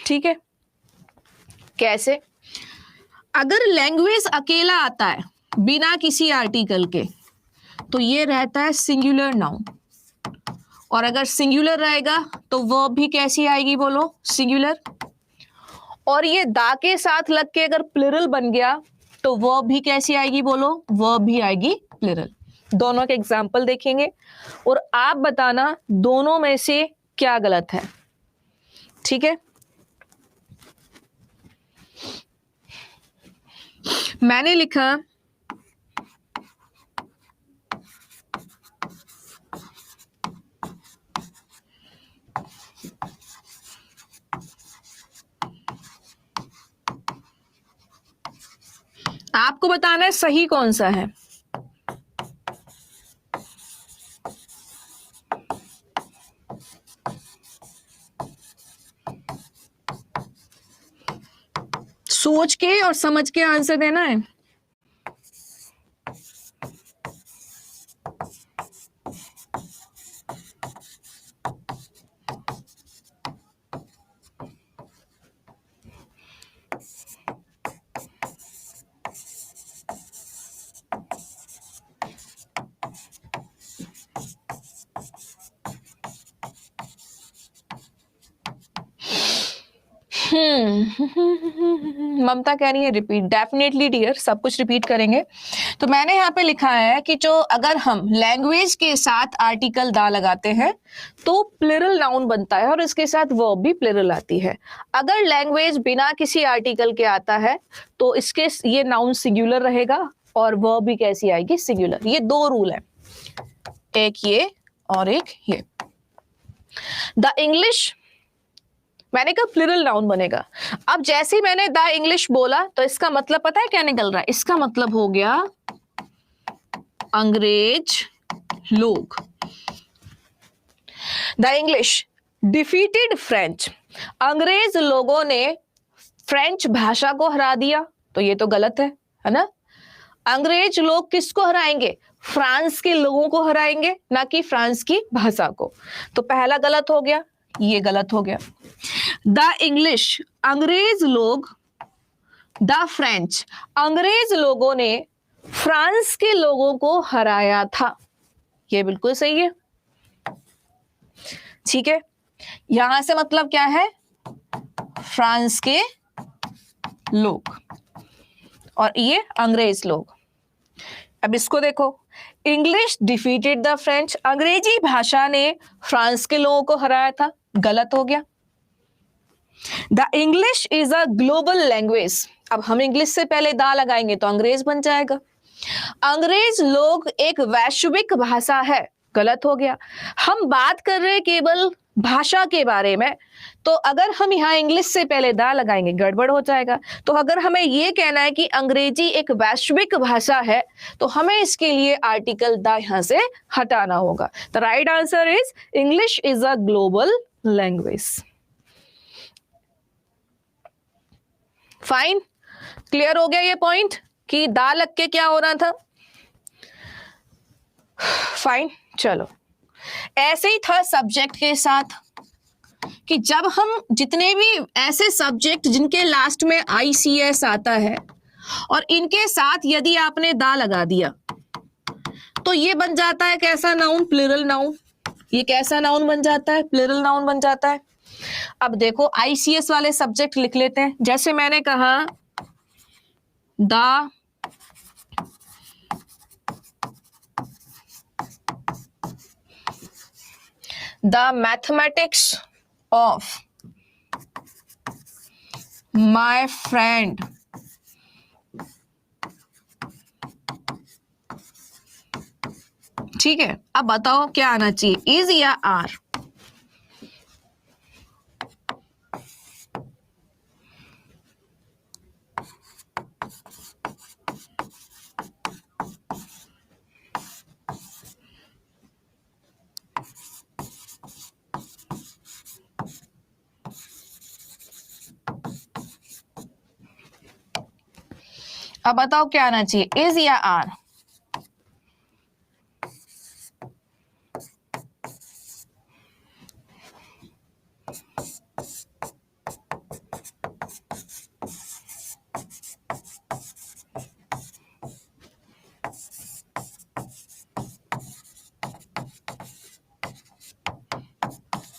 ठीक है, कैसे? अगर लैंग्वेज अकेला आता है बिना किसी आर्टिकल के तो ये रहता है सिंगुलर नाउन, और अगर सिंगुलर रहेगा तो वर्ब भी कैसी आएगी? बोलो, सिंगुलर। और ये दा के साथ लग के अगर प्लुरल बन गया तो वर्ब भी कैसी आएगी? बोलो, वर्ब भी आएगी प्लुरल। दोनों के एग्जाम्पल देखेंगे और आप बताना दोनों में से क्या गलत है। ठीक है, मैंने लिखा आपको बताना है सही कौन सा है। सोच के और समझ के आंसर देना है। ममता कह रही है रिपीट, डेफिनेटली डियर, सब कुछ रिपीट करेंगे। तो मैंने यहाँ पे लिखा है कि जो अगर हम लैंग्वेज के साथ आर्टिकल दा लगाते हैं तो प्लूरल नाउन बनता है और इसके साथ वर्ब भी प्लूरल आती है। अगर लैंग्वेज बिना किसी आर्टिकल के आता है तो इसके ये नाउन सिंगुलर रहेगा और वर्ब भी कैसी आएगी, सिंगुलर। ये दो रूल है, एक ये और एक ये। द इंग्लिश, मैंने कहा प्लूरल नाउन बनेगा। अब जैसे ही मैंने द इंग्लिश बोला तो इसका मतलब पता है क्या निकल रहा है? इसका मतलब हो गया अंग्रेज लोग। द इंग्लिश डिफीटेड फ्रेंच, अंग्रेज लोगों ने फ्रेंच भाषा को हरा दिया, तो ये तो गलत है ना। अंग्रेज लोग किसको हराएंगे? फ्रांस के लोगों को हराएंगे, ना कि फ्रांस की भाषा को। तो पहला गलत हो गया, ये गलत हो गया। द इंग्लिश, अंग्रेज लोग, द फ्रेंच, अंग्रेज लोगों ने फ्रांस के लोगों को हराया था, ये बिल्कुल सही है। ठीक है, यहां से मतलब क्या है? फ्रांस के लोग और ये अंग्रेज लोग। अब इसको देखो, इंग्लिश डिफीटेड द फ्रेंच, अंग्रेजी भाषा ने फ्रांस के लोगों को हराया था, गलत हो गया। The English is a global language, अब हम इंग्लिश से पहले दा लगाएंगे तो अंग्रेज बन जाएगा। अंग्रेज लोग एक वैश्विक भाषा है, गलत हो गया। हम बात कर रहे हैं केवल भाषा के बारे में, तो अगर हम यहाँ इंग्लिश से पहले दा लगाएंगे गड़बड़ हो जाएगा। तो अगर हमें ये कहना है कि अंग्रेजी एक वैश्विक भाषा है तो हमें इसके लिए आर्टिकल दा यहाँ से हटाना होगा। The right answer is English is a global language. Fine, clear हो गया ये पॉइंट कि दा लग के क्या हो रहा था। फाइन, चलो ऐसे ही था सब्जेक्ट के साथ कि जब हम जितने भी ऐसे सब्जेक्ट जिनके लास्ट में ICS आता है और इनके साथ यदि आपने दा लगा दिया तो ये बन जाता है कैसा नाउन? Plural noun. ये कैसा नाउन बन जाता है? प्लूरल नाउन बन जाता है। अब देखो ICS वाले सब्जेक्ट लिख लेते हैं। जैसे मैंने कहा the mathematics of my friend ठीक है। अब बताओ क्या आना चाहिए, इज या आर? अब बताओ क्या आना चाहिए, इज या आर?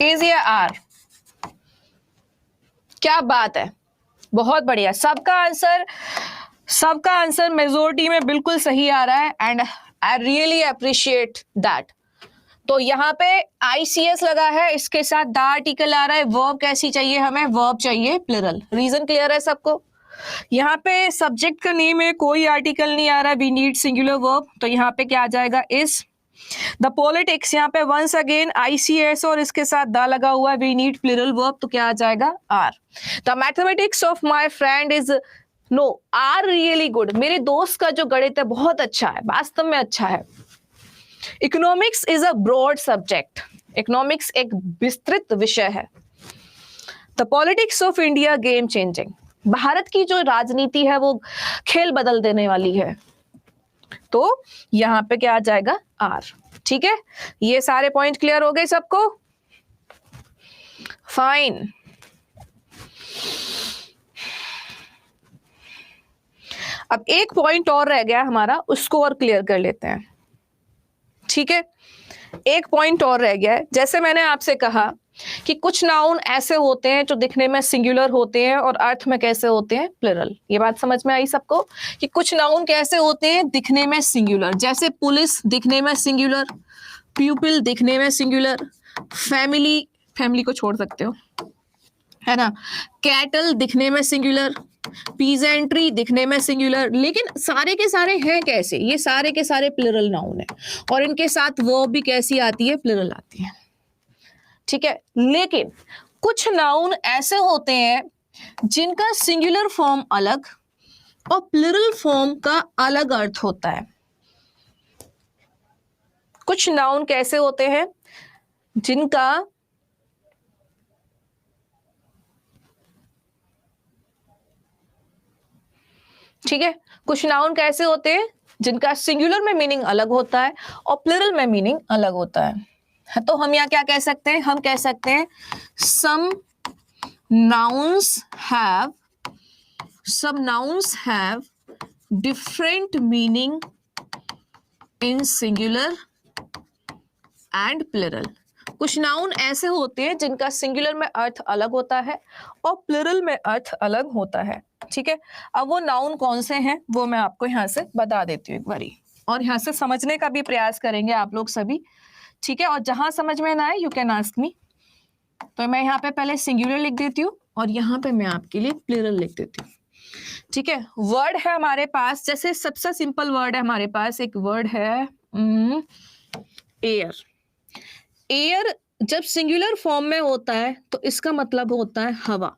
इज या आर? क्या बात है, बहुत बढ़िया। सबका आंसर मेजोरिटी में बिल्कुल सही आ रहा है and I really appreciate that. तो यहाँ पे ICS लगा है, इसके साथ द आर्टिकल आ रहा है। वर्ब कैसी चाहिए हमें? वर्ब चाहिए प्लूरल। रीजन क्लियर है सबको? यहाँ पे सब्जेक्ट का नेम है, कोई आर्टिकल नहीं आ रहा, वी नीड सिंगुलर वर्ब, तो यहाँ पे क्या आ जाएगा? इज। द पॉलिटिक्स, यहाँ पे वंस अगेन ICS और इसके साथ द लगा हुआ है, वी नीड प्लूरल वर्ब, तो क्या आ जाएगा? Are. The mathematics of my friend is no are really good, मेरे दोस्त का जो गणित है बहुत अच्छा है, वास्तव में अच्छा है। Economics is a broad subject, economics एक विस्तृत विषय है। The politics of India game changing, भारत की जो राजनीति है वो खेल बदल देने वाली है, तो यहां पे क्या आ जाएगा? आर। ठीक है, ये सारे पॉइंट क्लियर हो गए सबको? फाइन। अब एक पॉइंट और रह गया हमारा, उसको और क्लियर कर लेते हैं। ठीक है, एक पॉइंट और रह गया है। जैसे मैंने आपसे कहा कि कुछ नाउन ऐसे होते हैं जो दिखने में सिंगुलर होते हैं और अर्थ में कैसे होते हैं, प्लुरल। ये बात समझ में आई सबको कि कुछ नाउन कैसे होते हैं दिखने में सिंगुलर, जैसे पुलिस दिखने में सिंगुलर, प्यूपिल दिखने में सिंगुलर, फैमिली, फैमिली को छोड़ सकते हो, है ना, कैटल दिखने में सिंगुलर, पीजेंट्री दिखने में सिंगुलर, लेकिन सारे के सारे हैं कैसे, ये सारे के सारे प्लुरल नाउन है और इनके साथ वर्ब भी कैसी आती है, प्लुरल आती है, ठीक है। लेकिन कुछ नाउन ऐसे होते हैं जिनका सिंगुलर फॉर्म अलग और प्लुरल फॉर्म का अलग अर्थ होता है। कुछ नाउन कैसे होते हैं जिनका ठीक है, कुछ नाउन कैसे होते हैं जिनका सिंगुलर में मीनिंग अलग होता है और प्लुरल में मीनिंग अलग होता है। तो हम यहाँ क्या कह सकते हैं, हम कह सकते हैं some nouns have different meaning in singular and plural। कुछ नाउन ऐसे होते हैं जिनका सिंगुलर में अर्थ अलग होता है और प्लुरल में अर्थ अलग होता है, ठीक है। अब वो नाउन कौन से हैं वो मैं आपको यहाँ से बता देती हूँ एक बारी, और यहाँ से समझने का भी प्रयास करेंगे आप लोग सभी, ठीक है। और जहां समझ में ना आए यू कैन आस्क मी। तो मैं यहाँ पे पहले सिंगुलर लिख देती हूँ और यहाँ पे मैं आपके लिए प्लुरल लिख देती हूँ, ठीक है। वर्ड है हमारे पास, जैसे सबसे सिंपल वर्ड है हमारे पास, एक वर्ड है एयर। एयर जब सिंगुलर फॉर्म में होता है तो इसका मतलब होता है हवा,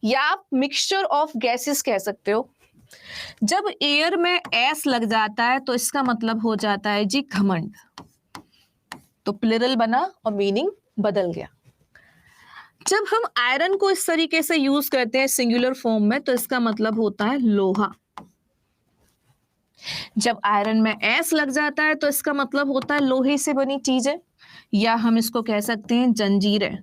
या आप मिक्सचर ऑफ गैसेस कह सकते हो। जब एयर में एस लग जाता है तो इसका मतलब हो जाता है जी घमंड, तो प्लुरल बना और मीनिंग बदल गया। जब हम आयरन को इस तरीके से यूज करते हैं सिंगुलर फॉर्म में तो इसका मतलब होता है लोहा। जब आयरन में एस लग जाता है तो इसका मतलब होता है लोहे से बनी चीजें, या हम इसको कह सकते हैं जंजीरें,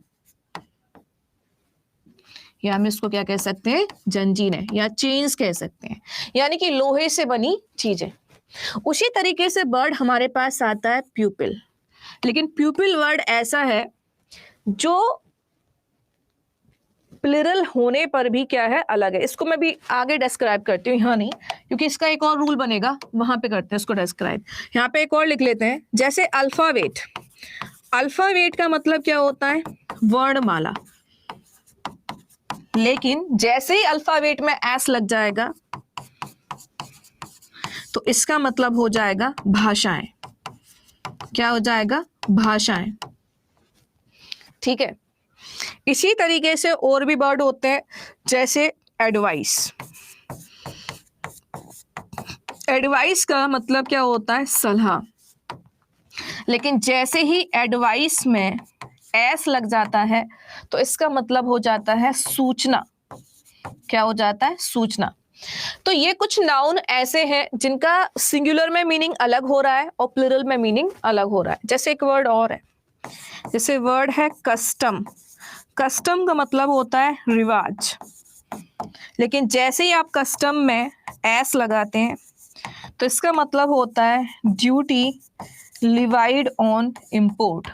या हम इसको क्या कह सकते हैं, जंजीरें या चेन्स कह सकते हैं, यानी कि लोहे से बनी चीजें। उसी तरीके से वर्ड हमारे पास आता है प्यूपिल, लेकिन प्यूपिल वर्ड ऐसा है जो प्लुरल होने पर भी क्या है, अलग है। इसको मैं भी आगे डिस्क्राइब करती हूँ, यहाँ नहीं, क्योंकि इसका एक और रूल बनेगा, वहां पे करते हैं इसको डिस्क्राइब। यहाँ पे एक और लिख लेते हैं, जैसे अल्फावेट। अल्फावेट का मतलब क्या होता है, वर्णमाला, लेकिन जैसे ही अल्फावेट में एस लग जाएगा तो इसका मतलब हो जाएगा भाषाएं। क्या हो जाएगा, भाषाएं, ठीक है। इसी तरीके से और भी वर्ड होते हैं, जैसे एडवाइस। एडवाइस का मतलब क्या होता है, सलाह, लेकिन जैसे ही एडवाइस में एस लग जाता है तो इसका मतलब हो जाता है सूचना। क्या हो जाता है, सूचना। तो ये कुछ नाउन ऐसे हैं जिनका सिंगुलर में मीनिंग अलग हो रहा है और प्लुरल में मीनिंग अलग हो रहा है। जैसे एक वर्ड और है, जैसे वर्ड है कस्टम। कस्टम का मतलब होता है रिवाज, लेकिन जैसे ही आप कस्टम में एस लगाते हैं तो इसका मतलब होता है ड्यूटी लिवाइड ऑन इंपोर्ट,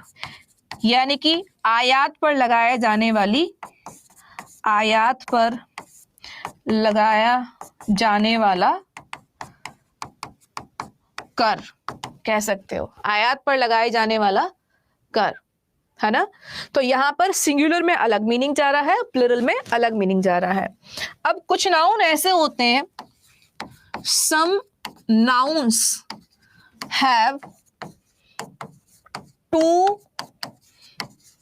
यानी कि आयात पर लगाए जाने वाली, आयात पर लगाया जाने वाला कर कह सकते हो, आयात पर लगाए जाने वाला कर, है ना। तो यहां पर सिंगुलर में अलग मीनिंग जा रहा है, प्लुरल में अलग मीनिंग जा रहा है। अब कुछ नाउन ऐसे होते हैं, some nouns have two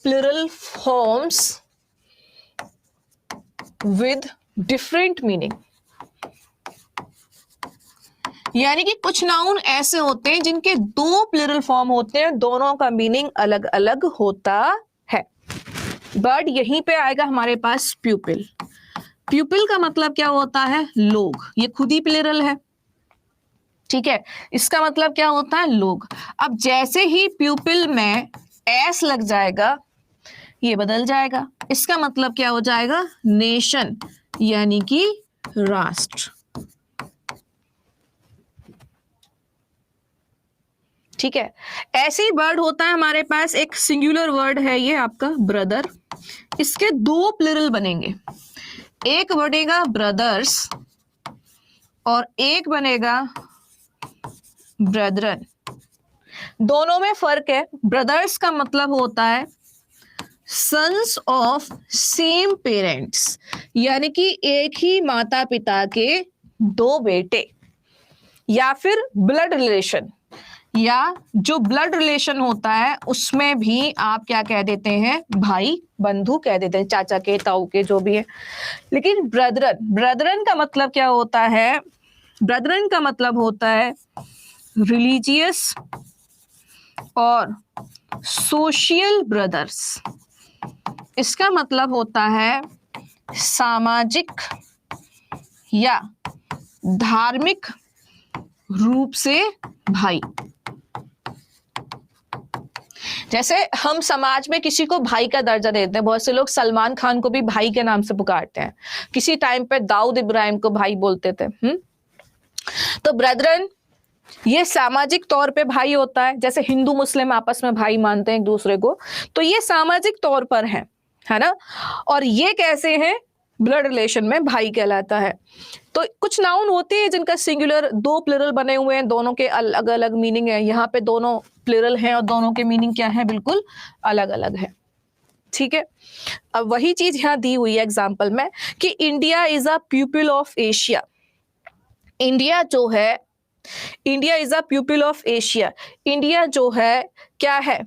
plural forms with different meaning, यानी कि कुछ नाउन ऐसे होते हैं जिनके दो प्लुरल फॉर्म होते हैं, दोनों का मीनिंग अलग अलग होता है। बट यहीं पे आएगा हमारे पास प्यूपिल। प्यूपिल का मतलब क्या होता है, लोग, ये खुद ही प्लुरल है, ठीक है। इसका मतलब क्या होता है, लोग। अब जैसे ही प्यूपिल में एस लग जाएगा ये बदल जाएगा, इसका मतलब क्या हो जाएगा, नेशन, यानी कि राष्ट्र, ठीक है। ऐसे ही वर्ड होता है हमारे पास, एक सिंगुलर वर्ड है ये आपका ब्रदर, इसके दो प्लुरल बनेंगे, एक बनेगा ब्रदर्स और एक बनेगा ब्रदरन। दोनों में फर्क है। ब्रदर्स का मतलब होता है सन्स ऑफ सेम पेरेंट्स, यानी कि एक ही माता पिता के दो बेटे, या फिर ब्लड रिलेशन, या जो ब्लड रिलेशन होता है उसमें भी आप क्या कह देते हैं, भाई बंधु कह देते हैं, चाचा के ताऊ के जो भी है। लेकिन ब्रदरन, ब्रदरन का मतलब क्या होता है, ब्रदरन का मतलब होता है रिलीजियस और सोशल ब्रदर्स। इसका मतलब होता है सामाजिक या धार्मिक रूप से भाई। जैसे हम समाज में किसी को भाई का दर्जा देते हैं, बहुत से लोग सलमान खान को भी भाई के नाम से पुकारते हैं, किसी टाइम पे दाऊद इब्राहिम को भाई बोलते थे। तो ब्रदरन ये सामाजिक तौर पे भाई होता है, जैसे हिंदू मुस्लिम आपस में भाई मानते हैं एक दूसरे को, तो ये सामाजिक तौर पर है ना। और ये कैसे हैं, ब्लड रिलेशन में भाई कहलाता है। तो कुछ नाउन होते हैं जिनका सिंगुलर दो प्लुरल बने हुए हैं, दोनों के अलग अलग मीनिंग है। यहाँ पे दोनों प्लुरल हैं और दोनों के मीनिंग क्या है, बिल्कुल अलग अलग है। ठीक है, अब वही चीज यहाँ दी हुई है एग्जाम्पल में कि India is a people of Asia. India जो है, India is a people of Asia, India जो है क्या है,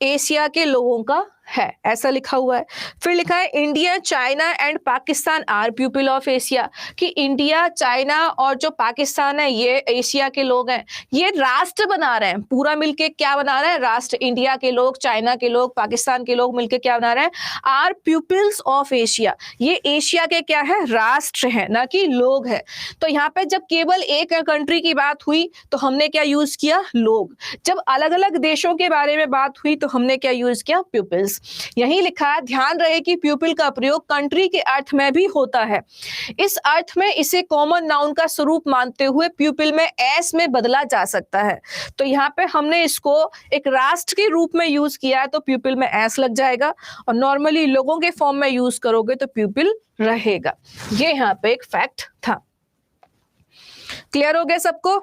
एशिया के लोगों का है, ऐसा लिखा हुआ है। फिर लिखा है India China and Pakistan are people of Asia, कि इंडिया चाइना और जो पाकिस्तान है ये एशिया के लोग हैं। ये राष्ट्र बना रहे हैं, पूरा मिलके क्या बना रहे हैं, राष्ट्र। इंडिया के लोग, चाइना के लोग, पाकिस्तान के लोग मिलके क्या बना रहे हैं, आर पीपल्स ऑफ एशिया। ये एशिया के क्या है, राष्ट्र है, ना कि लोग है। तो यहाँ पे जब केवल एक कंट्री की बात हुई तो हमने क्या यूज किया, लोग। जब अलग अलग देशों के बारे में बात हुई तो हमने क्या यूज किया, पीपल्स। यही लिखा है, ध्यान रहे कि पीपल का प्रयोग कंट्री के अर्थ में भी होता है। इस अर्थ में इसे कॉमन नाउन का स्वरूप मानते हुए पीपल में एस में बदला जा सकता है। तो यहाँ पे हमने इसको एक राष्ट्र के रूप में यूज किया है तो पीपल में एस लग जाएगा, और नॉर्मली लोगों के फॉर्म में यूज करोगे तो पीपल रहेगा। ये यहाँ पे एक फैक्ट था। क्लियर हो गया सबको।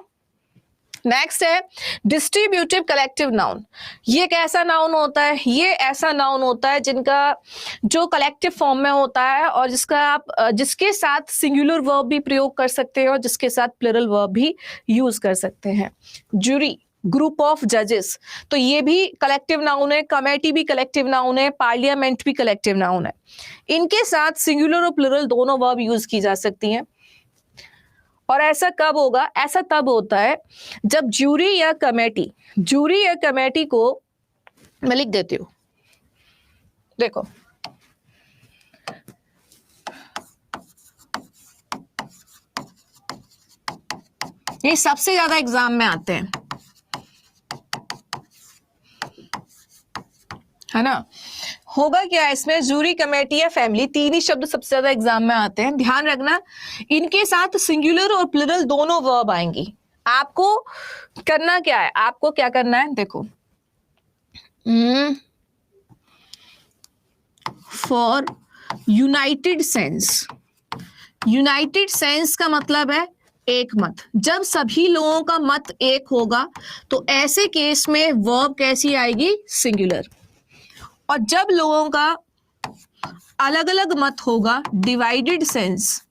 नेक्स्ट है डिस्ट्रीब्यूटिव कलेक्टिव नाउन। ये कैसा नाउन होता है, ये ऐसा नाउन होता है जिनका जो कलेक्टिव फॉर्म में होता है और जिसका आप जिसके साथ सिंगुलर वर्ब भी प्रयोग कर सकते हैं और जिसके साथ प्लुरल वर्ब भी यूज कर सकते हैं। जूरी, ग्रुप ऑफ जजेस, तो ये भी कलेक्टिव नाउन है। कमेटी भी कलेक्टिव नाउन है। पार्लियामेंट भी कलेक्टिव नाउन है। इनके साथ सिंगुलर और प्लुरल दोनों वर्ब यूज की जा सकती हैं। और ऐसा कब होगा, ऐसा तब होता है जब जूरी या कमेटी, जूरी या कमेटी को मैं लिख देती हूं, देखो ये सबसे ज्यादा एग्जाम में आते हैं, है ना। होगा क्या इसमें, जूरी, कमेटी या फैमिली, तीन ही शब्द सबसे ज्यादा एग्जाम में आते हैं। ध्यान रखना इनके साथ सिंगुलर और प्लुरल दोनों वर्ब आएंगी। आपको करना क्या है, आपको क्या करना है, देखो for United sense, United sense का मतलब है एक मत। जब सभी लोगों का मत एक होगा तो ऐसे केस में वर्ब कैसी आएगी, सिंगुलर। और जब लोगों का अलग अलग मत होगा, डिवाइडेड सेंस,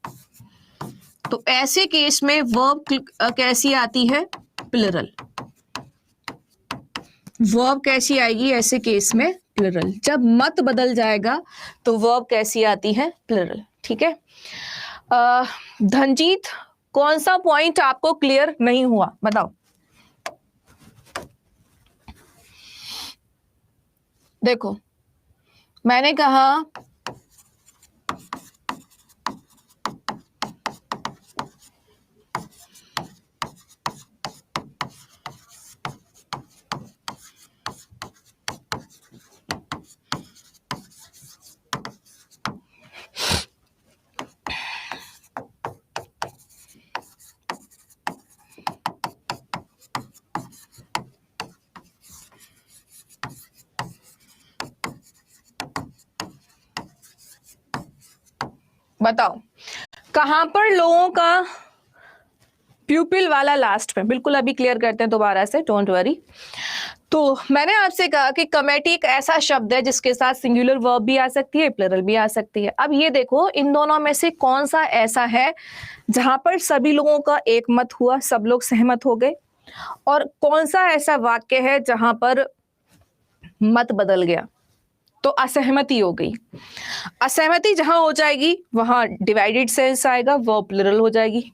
तो ऐसे केस में वर्ब कैसी आती है, प्लुरल। वर्ब कैसी आएगी ऐसे केस में, प्लुरल। जब मत बदल जाएगा तो वर्ब कैसी आती है, प्लुरल। ठीक है। धनजीत, कौन सा पॉइंट आपको क्लियर नहीं हुआ, बताओ। देखो मैंने कहा बताओ कहां पर लोगों का प्यूपिल वाला लास्ट में, बिल्कुल अभी क्लियर करते हैं दोबारा से, डोंट वरी। तो मैंने आपसे कहा कि कमेटी एक ऐसा शब्द है जिसके साथ सिंगुलर वर्ब भी आ सकती है, प्लरल भी आ सकती है। अब ये देखो इन दोनों में से कौन सा ऐसा है जहां पर सभी लोगों का एक मत हुआ, सब लोग सहमत हो गए, और कौन सा ऐसा वाक्य है जहां पर मत बदल गया, तो असहमति हो गई। असहमति जहां हो जाएगी वहां डिवाइडेड सेंस आएगा, वर्ब प्लरल हो जाएगी।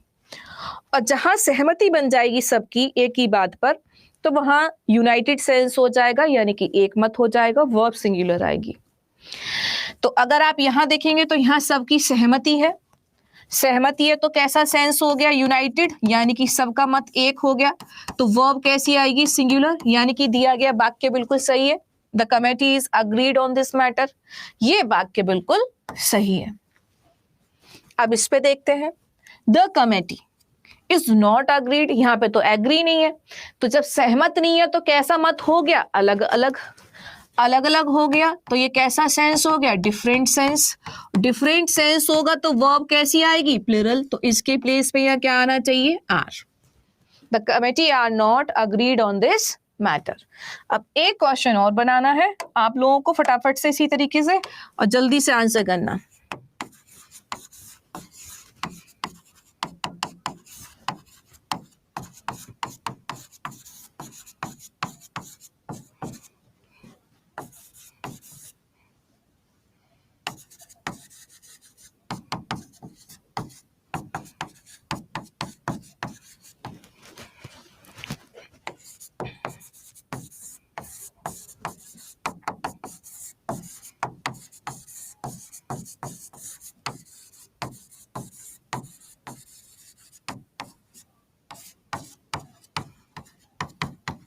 और जहां सहमति बन जाएगी सबकी एक ही बात पर, तो वहां यूनाइटेड सेंस हो जाएगा, यानी कि एक मत हो जाएगा, वर्ब सिंगुलर आएगी। तो अगर आप यहां देखेंगे तो यहां सबकी सहमति है, सहमति है तो कैसा सेंस हो गया, यूनाइटेड, यानी कि सबका मत एक हो गया। तो वर्ब कैसी आएगी, सिंगुलर, यानी कि दिया गया वाक्य बिल्कुल सही है, the committee is agreed on this matter, ये वाक्य बिल्कुल सही है। अब इस पे देखते हैं, the committee is not agreed, यहां पे तो एग्री नहीं है, तो जब सहमत नहीं है तो कैसा मत हो गया, अलग अलग, अलग अलग हो गया, तो ये कैसा सेंस हो गया, डिफरेंट सेंस। डिफरेंट सेंस होगा तो वर्ब कैसी आएगी, प्लूरल, तो इसके प्लेस पे यहां क्या आना चाहिए, are. The committee are not agreed on this matter. अब एक क्वेश्चन और बनाना है आप लोगों को फटाफट से इसी तरीके से, और जल्दी से आंसर करना।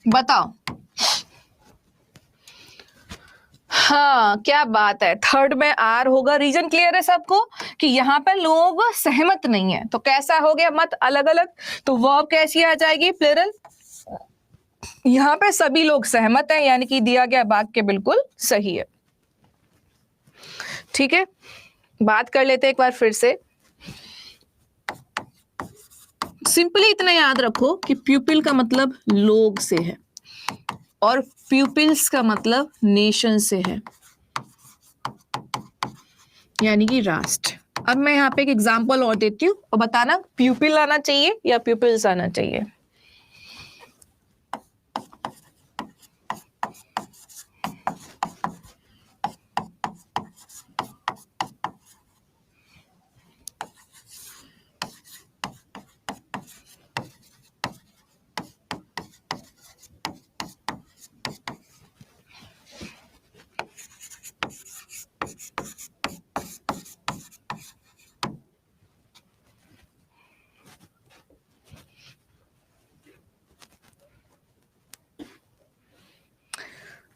बताओ। हाँ क्या बात है, थर्ड में आर होगा। रीजन क्लियर है सबको कि यहाँ पे लोग सहमत नहीं है, तो कैसा हो गया, मत अलग अलग, तो वर्ब कैसी आ जाएगी, प्लूरल। यहाँ पे सभी लोग सहमत हैं, यानी कि दिया गया वाक्य बिल्कुल सही है। ठीक है, बात कर लेते हैं एक बार फिर से। सिंपली इतना याद रखो कि प्यूपिल का मतलब लोग से है और प्यूपिल्स का मतलब नेशन से है, यानी कि राष्ट्र। अब मैं यहाँ पे एक एग्जांपल और देती हूँ और बताना प्यूपिल आना चाहिए या प्यूपिल्स आना चाहिए।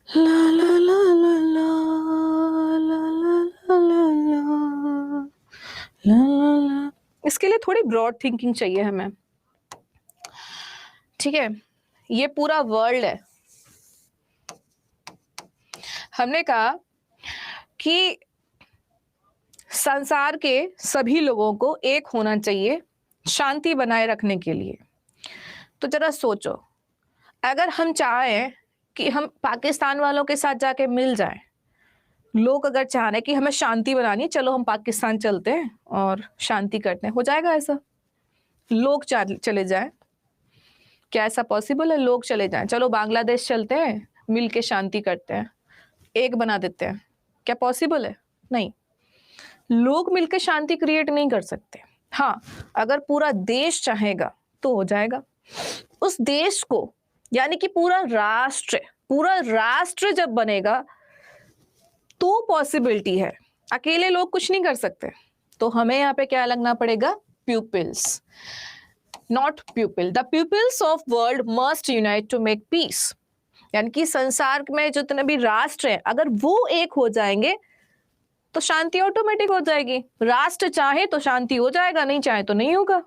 ला ला ला ला ला ला ला ला ला ला ला। इसके लिए थोड़ी ब्रॉड थिंकिंग चाहिए हमें। ठीक है, ये पूरा वर्ल्ड है। हमने कहा कि संसार के सभी लोगों को एक होना चाहिए शांति बनाए रखने के लिए। तो जरा सोचो, अगर हम चाहें कि हम पाकिस्तान वालों के साथ जाके मिल जाएं, लोग अगर चाह रहे हैं कि हमें शांति बनानी है, चलो हम पाकिस्तान चलते हैं और शांति करते हैं, हो जाएगा ऐसा? लोग चले जाएं, क्या ऐसा पॉसिबल है? लोग चले जाएं, चलो बांग्लादेश चलते हैं, मिल के शांति करते हैं, एक बना देते हैं, क्या पॉसिबल है? नहीं, लोग मिलकर शांति क्रिएट नहीं कर सकते। हाँ, अगर पूरा देश चाहेगा तो हो जाएगा। उस देश को, यानी कि पूरा राष्ट्र जब बनेगा तो पॉसिबिलिटी है, अकेले लोग कुछ नहीं कर सकते। तो हमें यहाँ पे क्या लगना पड़ेगा, pupils, not pupil. The pupils of world must unite to make peace, यानी कि संसार में जितने भी राष्ट्र हैं अगर वो एक हो जाएंगे तो शांति ऑटोमेटिक हो जाएगी। राष्ट्र चाहे तो शांति हो जाएगा, नहीं चाहे तो नहीं होगा।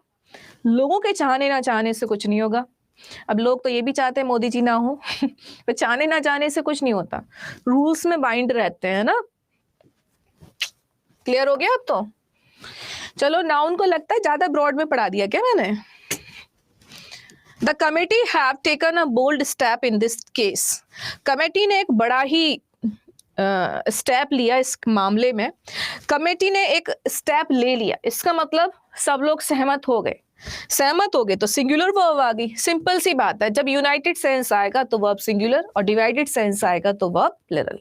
लोगों के चाहने ना चाहने से कुछ नहीं होगा। अब लोग तो ये भी चाहते हैं मोदी जी ना हो पर चाहने ना चाहने से कुछ नहीं होता, रूल्स में बाइंड रहते हैं ना। क्लियर हो गया अब तो? चलो नाउन को लगता है ज्यादा ब्रॉड में पढ़ा दिया क्या मैंने। The committee have taken a bold step in this case. Committee ने एक बड़ा ही स्टेप लिया इस मामले में। कमेटी ने एक स्टेप ले लिया, इसका मतलब सब लोग सहमत हो गए। सहमत हो गए तो सिंगुलर वर्ब आ गई। सिंपल सी बात है, जब यूनाइटेड सेंस आएगा तो वर्ब सिंगुलर और डिवाइडेड सेंस आएगा तो वर्ब प्लूरल।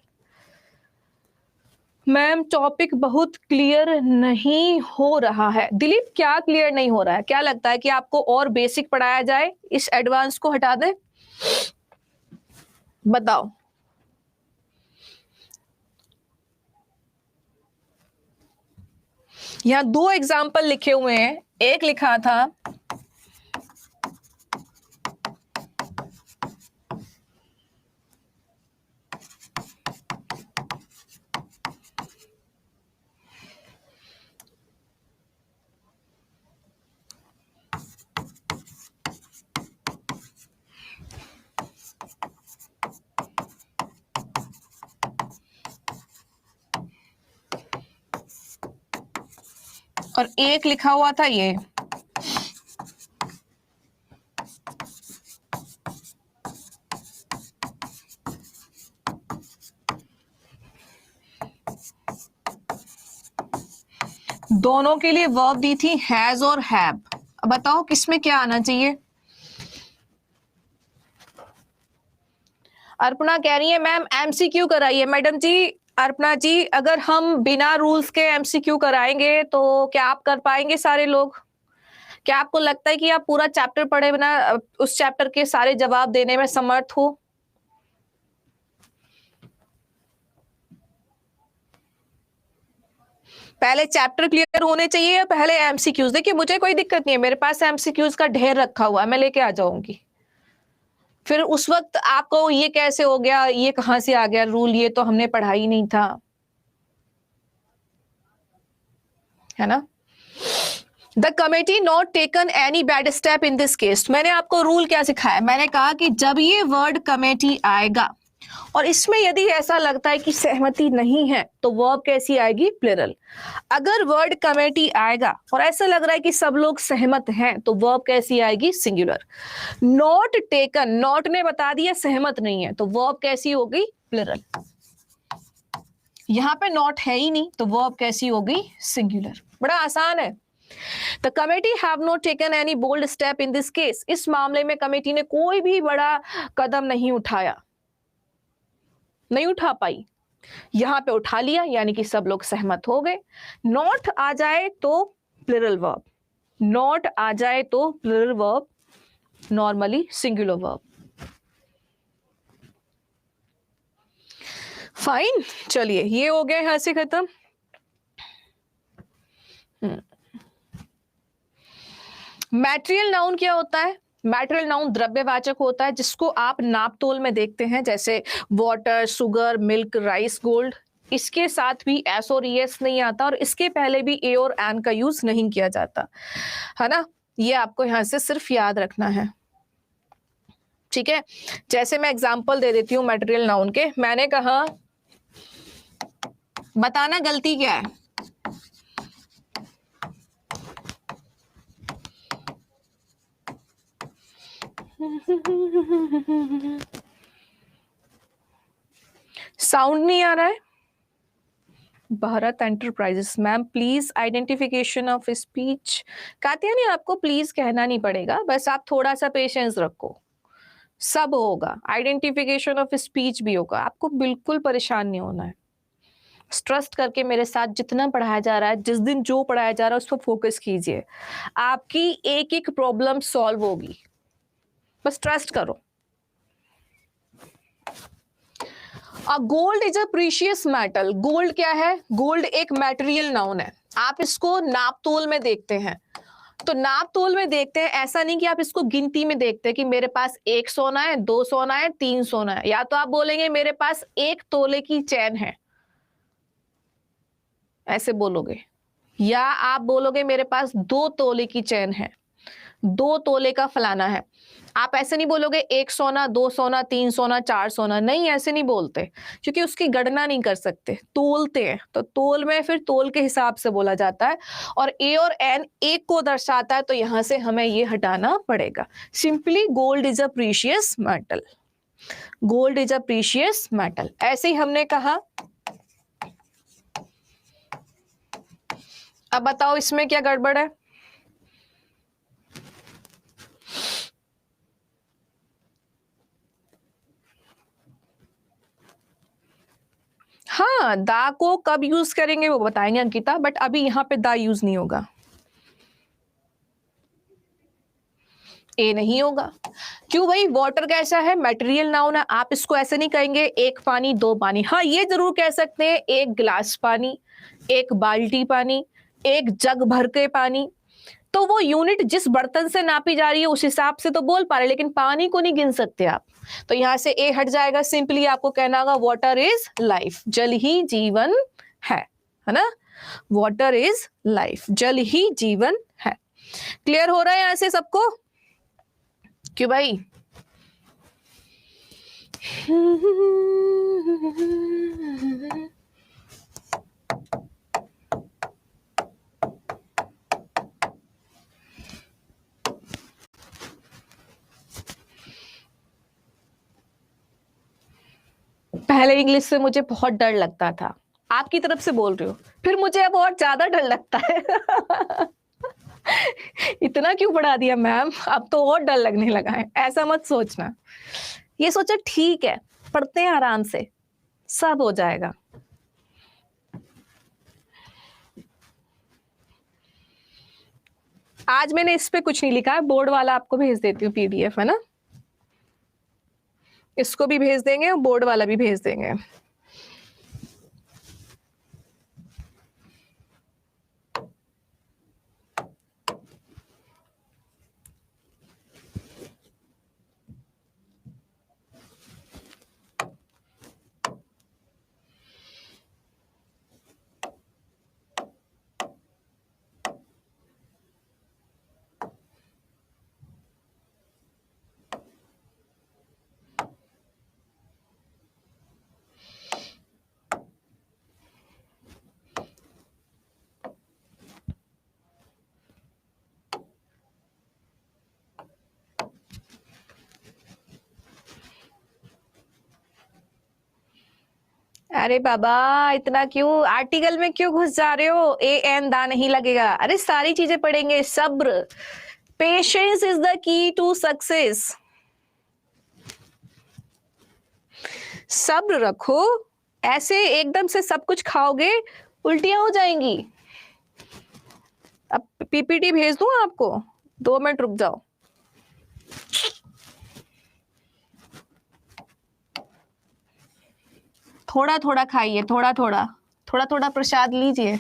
मैम टॉपिक बहुत क्लियर नहीं हो रहा है। दिलीप क्या क्लियर नहीं हो रहा है? क्या लगता है कि आपको और बेसिक पढ़ाया जाए, इस एडवांस को हटा दे? बताओ। यहां 2 एग्जाम्पल लिखे हुए हैं। एक लिखा था और एक लिखा हुआ था ये। दोनों के लिए वर्ब दी थी हैज और हैव। अब बताओ किसमें क्या आना चाहिए? अर्पणा कह रही है मैम एमसीक्यू कराइए। मैडम जी, अर्पणा जी, अगर हम बिना रूल्स के एमसीक्यू कराएंगे तो क्या आप कर पाएंगे सारे लोग? क्या आपको लगता है कि आप पूरा चैप्टर पढ़े बिना उस चैप्टर के सारे जवाब देने में समर्थ हो? पहले चैप्टर क्लियर होने चाहिए या पहले एमसीक्यूज? देखिए मुझे कोई दिक्कत नहीं है, मेरे पास एमसीक्यूज का ढेर रखा हुआ है, मैं लेके आ जाऊंगी। फिर उस वक्त आपको ये कैसे हो गया, ये कहां से आ गया रूल, ये तो हमने पढ़ा ही नहीं था, है ना। The committee not taken any bad step in this case. मैंने आपको रूल क्या सिखाया? मैंने कहा कि जब ये वर्ड कमेटी आएगा और इसमें यदि ऐसा लगता है कि सहमति नहीं है तो वर्ब कैसी आएगी? प्लूरल। अगर वर्ड कमेटी आएगा और ऐसा लग रहा है कि सब लोग सहमत हैं तो वर्ब कैसी आएगी? सिंगुलर। नॉट टेकन, नॉट ने बता दिया सहमत नहीं है तो वर्ब कैसी हो गई? प्लूरल। यहां पे नॉट है ही नहीं तो वर्ब कैसी हो गई? सिंगुलर। बड़ा आसान है। The committee have not taken any bold step in this case. इस मामले में कमेटी ने कोई भी बड़ा कदम नहीं उठाया, नहीं उठा पाई। यहां पे उठा लिया यानी कि सब लोग सहमत हो गए। नॉट आ जाए तो प्लूरल वर्ब, नॉट आ जाए तो plural verb, normally singular verb. Fine, चलिए ये हो गया यहां से खत्म। मैटेरियल नाउन क्या होता है? मैटेरियल नाउन द्रव्यवाचक होता है जिसको आप नाप तोल में देखते हैं, जैसे water, sugar, milk, rice, gold. इसके साथ भी एस और ईएस नहीं आता और इसके पहले भी ए और एन का यूज नहीं किया जाता, है ना। ये आपको यहां से सिर्फ याद रखना है, ठीक है। जैसे मैं एग्जांपल दे देती हूँ मैटेरियल नाउन के। मैंने कहा, बताना गलती क्या है? साउंड नहीं आ रहा है। Bharat enterprises. Ma'am please identification of speech. Katyayani आपको प्लीज कहना नहीं पड़ेगा, बस आप थोड़ा सा पेशेंस रखो, सब होगा। आइडेंटिफिकेशन ऑफ स्पीच भी होगा, आपको बिल्कुल परेशान नहीं होना है। ट्रस्ट करके मेरे साथ जितना पढ़ाया जा रहा है, जिस दिन जो पढ़ाया जा रहा है उस पर फोकस कीजिए, आपकी एक एक प्रॉब्लम सॉल्व होगी, बस ट्रस्ट करो। Gold is a precious metal. Gold क्या है? गोल्ड एक मैटेरियल नाउन है। आप इसको नाप तोल में देखते हैं, तो नाप तोल में देखते हैं, ऐसा नहीं कि आप इसको गिनती में देखते हैं कि मेरे पास 1 सोना है, 2 सोना है, 3 सोना है। या तो आप बोलेंगे मेरे पास 1 तोले की चैन है, ऐसे बोलोगे, या आप बोलोगे मेरे पास 2 तोले की चैन है, 2 तोले का फलाना है। आप ऐसे नहीं बोलोगे 1 सोना, 2 सोना, 3 सोना, 4 सोना, नहीं ऐसे नहीं बोलते, क्योंकि उसकी गणना नहीं कर सकते, तोलते हैं। तो तोल में फिर तोल के हिसाब से बोला जाता है, और ए और एन एक को दर्शाता है, तो यहां से हमें ये हटाना पड़ेगा। Simply gold is a precious metal, gold is a precious metal. ऐसे ही हमने कहा। अब बताओ इसमें क्या गड़बड़ है? हाँ, दा को कब यूज करेंगे वो बताएंगे अंकिता, बट अभी यहाँ पे दा यूज नहीं होगा, ए नहीं होगा। क्यों भाई? वाटर कैसा है? मटेरियल नाउन है। आप इसको ऐसे नहीं कहेंगे एक पानी दो पानी। हाँ, ये जरूर कह सकते हैं एक गिलास पानी, एक बाल्टी पानी, एक जग भर के पानी। तो वो यूनिट जिस बर्तन से नापी जा रही है उस हिसाब से तो बोल पा रहे, लेकिन पानी को नहीं गिन सकते आप। तो यहां से ए हट जाएगा। सिंपली आपको कहना होगा वाटर इज लाइफ, जल ही जीवन है ना? वाटर इज लाइफ, जल ही जीवन है। क्लियर हो रहा है यहां से सबको? क्यों भाई? पहले इंग्लिश से मुझे बहुत डर लगता था, आपकी तरफ से बोल रही हूँ, फिर मुझे अब और ज्यादा डर लगता है। इतना क्यों बढ़ा दिया मैम? अब तो और डर लगने लगा है। ऐसा मत सोचना, ये सोचो ठीक है, पढ़ते हैं आराम से, सब हो जाएगा। आज मैंने इस पे कुछ नहीं लिखा है, बोर्ड वाला आपको भेज देती हूँ पीडीएफ, है ना? इसको भी भेज देंगे और बोर्ड वाला भी भेज देंगे। अरे बाबा, इतना क्यों आर्टिकल में क्यों घुस जा रहे हो? ए एन दा नहीं लगेगा। अरे सारी चीजें पढ़ेंगे। सब्र, patience is the key to success. सब्र रखो, ऐसे एकदम से सब कुछ खाओगे उल्टियां हो जाएंगी। अब पीपीटी भेज दूं आपको? 2 मिनट रुक जाओ। थोड़ा थोड़ा खाइए, थोड़ा थोड़ा, थोड़ा थोड़ा प्रसाद लीजिए।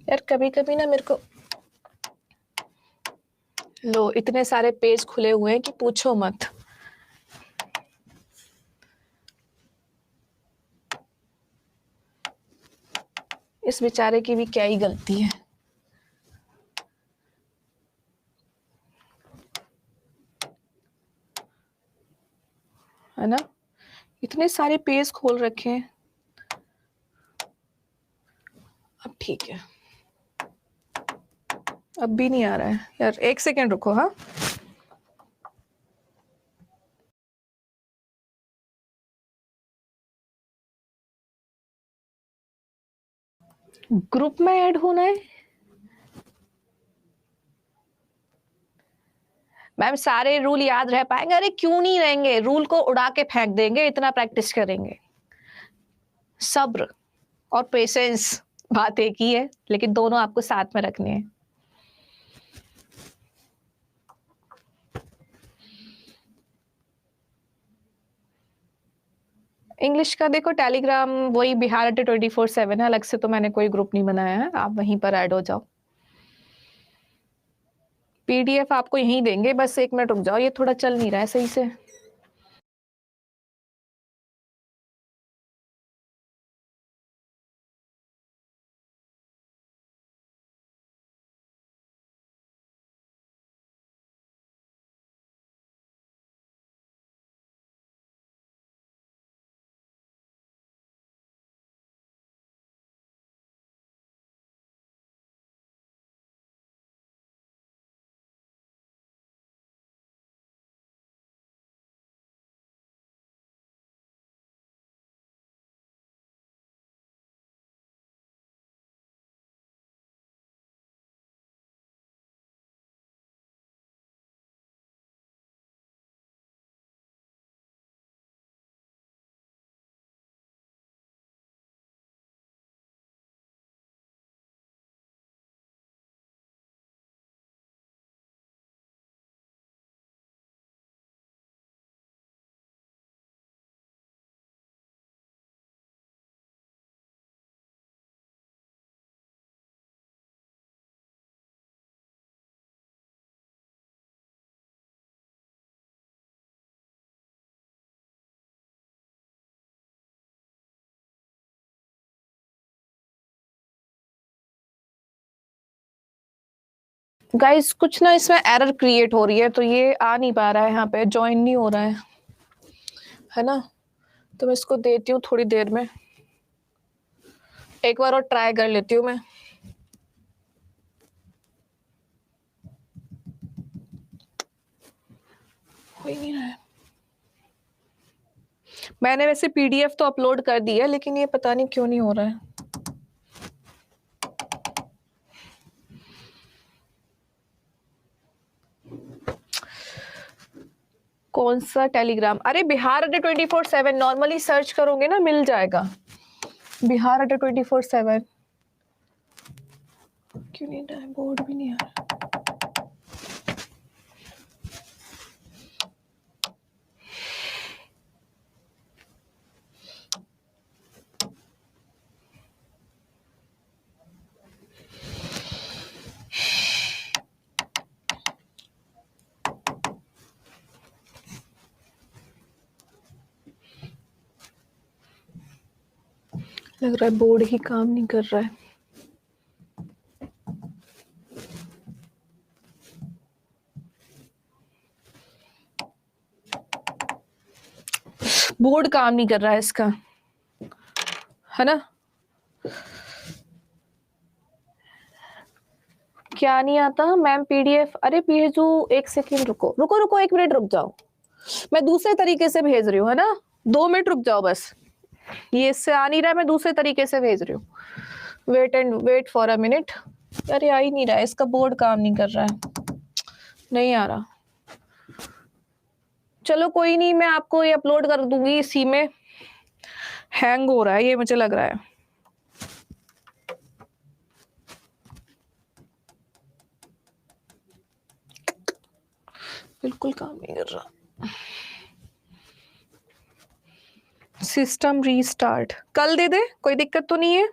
यार कभी कभी ना मेरे को, लो इतने सारे पेज खुले हुए हैं कि पूछो मत। इस बेचारे की भी क्या ही गलती है ना? इतने सारे पेज खोल रखे हैं। अब ठीक है, अब भी नहीं आ रहा है यार, 1 सेकेंड रुको। हाँ, ग्रुप में ऐड होना है मैम? सारे रूल याद रह पाएंगे? अरे क्यों नहीं रहेंगे, रूल को उड़ा के फेंक देंगे, इतना प्रैक्टिस करेंगे। सब्र और पेशेंस बात एक ही है, लेकिन दोनों आपको साथ में रखने हैं। इंग्लिश का देखो टेलीग्राम वही बिहार अड्डे 24/7 है, अलग से तो मैंने कोई ग्रुप नहीं बनाया है, आप वहीं पर ऐड हो जाओ। पीडीएफ आपको यहीं देंगे, बस 1 मिनट रुक जाओ, ये थोड़ा चल नहीं रहा है सही से। गाइस कुछ ना इसमें एरर क्रिएट हो रही है, तो ये आ नहीं पा रहा है, यहाँ पे ज्वाइन नहीं हो रहा है ना। तो मैं इसको देती हूँ थोड़ी देर में, एक बार और ट्राई कर लेती हूँ मैं। हो ही नहीं रहा है। मैंने वैसे पीडीएफ तो अपलोड कर दी है, लेकिन ये पता नहीं क्यों नहीं हो रहा है। कौन सा टेलीग्राम? अरे बिहार अड्डा 24/7 नॉर्मली सर्च करोगे ना, मिल जाएगा। बिहार अड्डा 24/7 क्यों नहीं रहा है? बोर्ड भी नहीं आ रहा। लग रहा है बोर्ड ही काम नहीं कर रहा है। बोर्ड काम नहीं कर रहा है इसका, है ना। क्या नहीं आता मैम? पीडीएफ अरे भेजू, एक सेकंड रुको रुको रुको, 1 मिनट रुक जाओ, मैं दूसरे तरीके से भेज रही हूँ, है ना। 2 मिनट रुक जाओ बस, ये इससे आ नहीं रहा है, मैं दूसरे तरीके से भेज रही हूँ। Wait for a minute. अरे आ ही नहीं रहा है, इसका बोर्ड काम नहीं कर रहा है, नहीं आ रहा। चलो कोई नहीं, मैं आपको ये अपलोड कर दूंगी इसी में। हैंग हो रहा है ये, मुझे लग रहा है। बिल्कुल काम नहीं कर रहा। सिस्टम रीस्टार्ट कल दे दे, कोई दिक्कत तो नहीं है,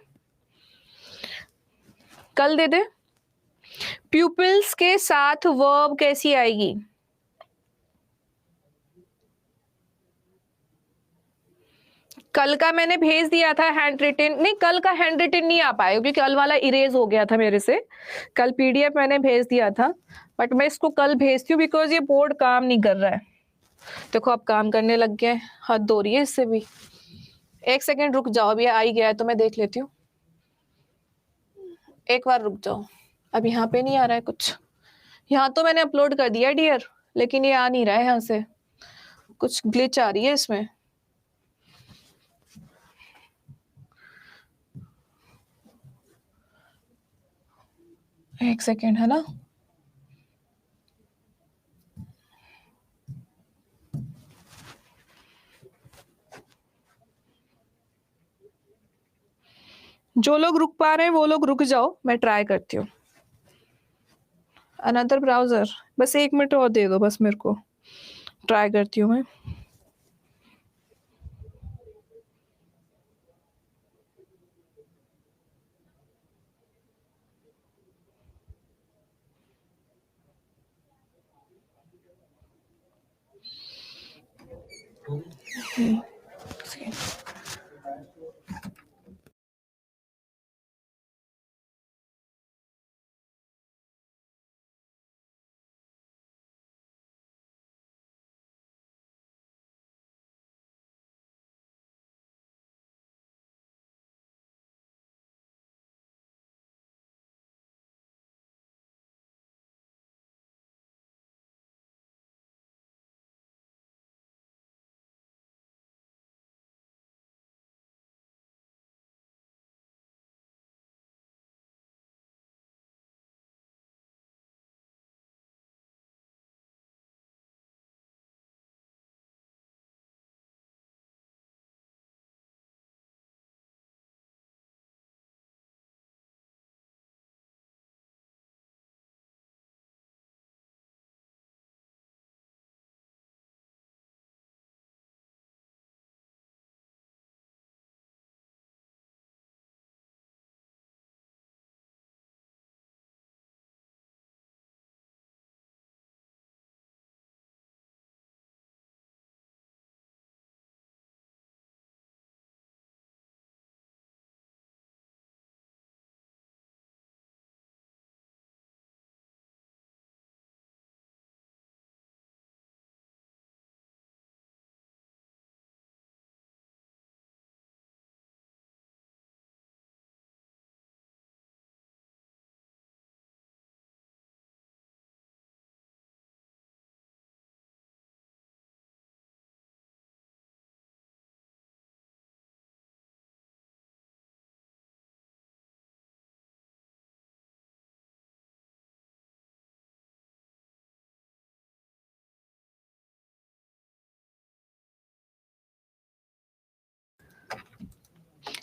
कल दे दे। प्यूपिल्स के साथ वर्ब कैसी आएगी? कल का मैंने भेज दिया था हैंड रिटन, नहीं कल का हैंड रिटन नहीं आ पाएगा क्योंकि कल वाला इरेज हो गया था मेरे से। कल पीडीएफ मैंने भेज दिया था, बट मैं इसको कल भेजती हूँ बिकॉज ये बोर्ड काम नहीं कर रहा है। देखो अब काम करने लग गया है, हद हो रही है इससे भी। 1 सेकेंड रुक जाओ, अभी आ ही गया है तो मैं देख लेती हूँ। एक बार रुक जाओ, अब यहाँ पे नहीं आ रहा है कुछ। यहाँ तो मैंने अपलोड कर दिया डियर, लेकिन ये आ नहीं रहा है, यहाँ से कुछ ग्लिच आ रही है इसमें। एक सेकेंड, है ना। जो लोग रुक पा रहे हैं वो लोग रुक जाओ, मैं ट्राई करती हूँ। अनदर ब्राउजर, बस 1 मिनट और दे दो बस मेरे को, ट्राई करती हूँ मैं।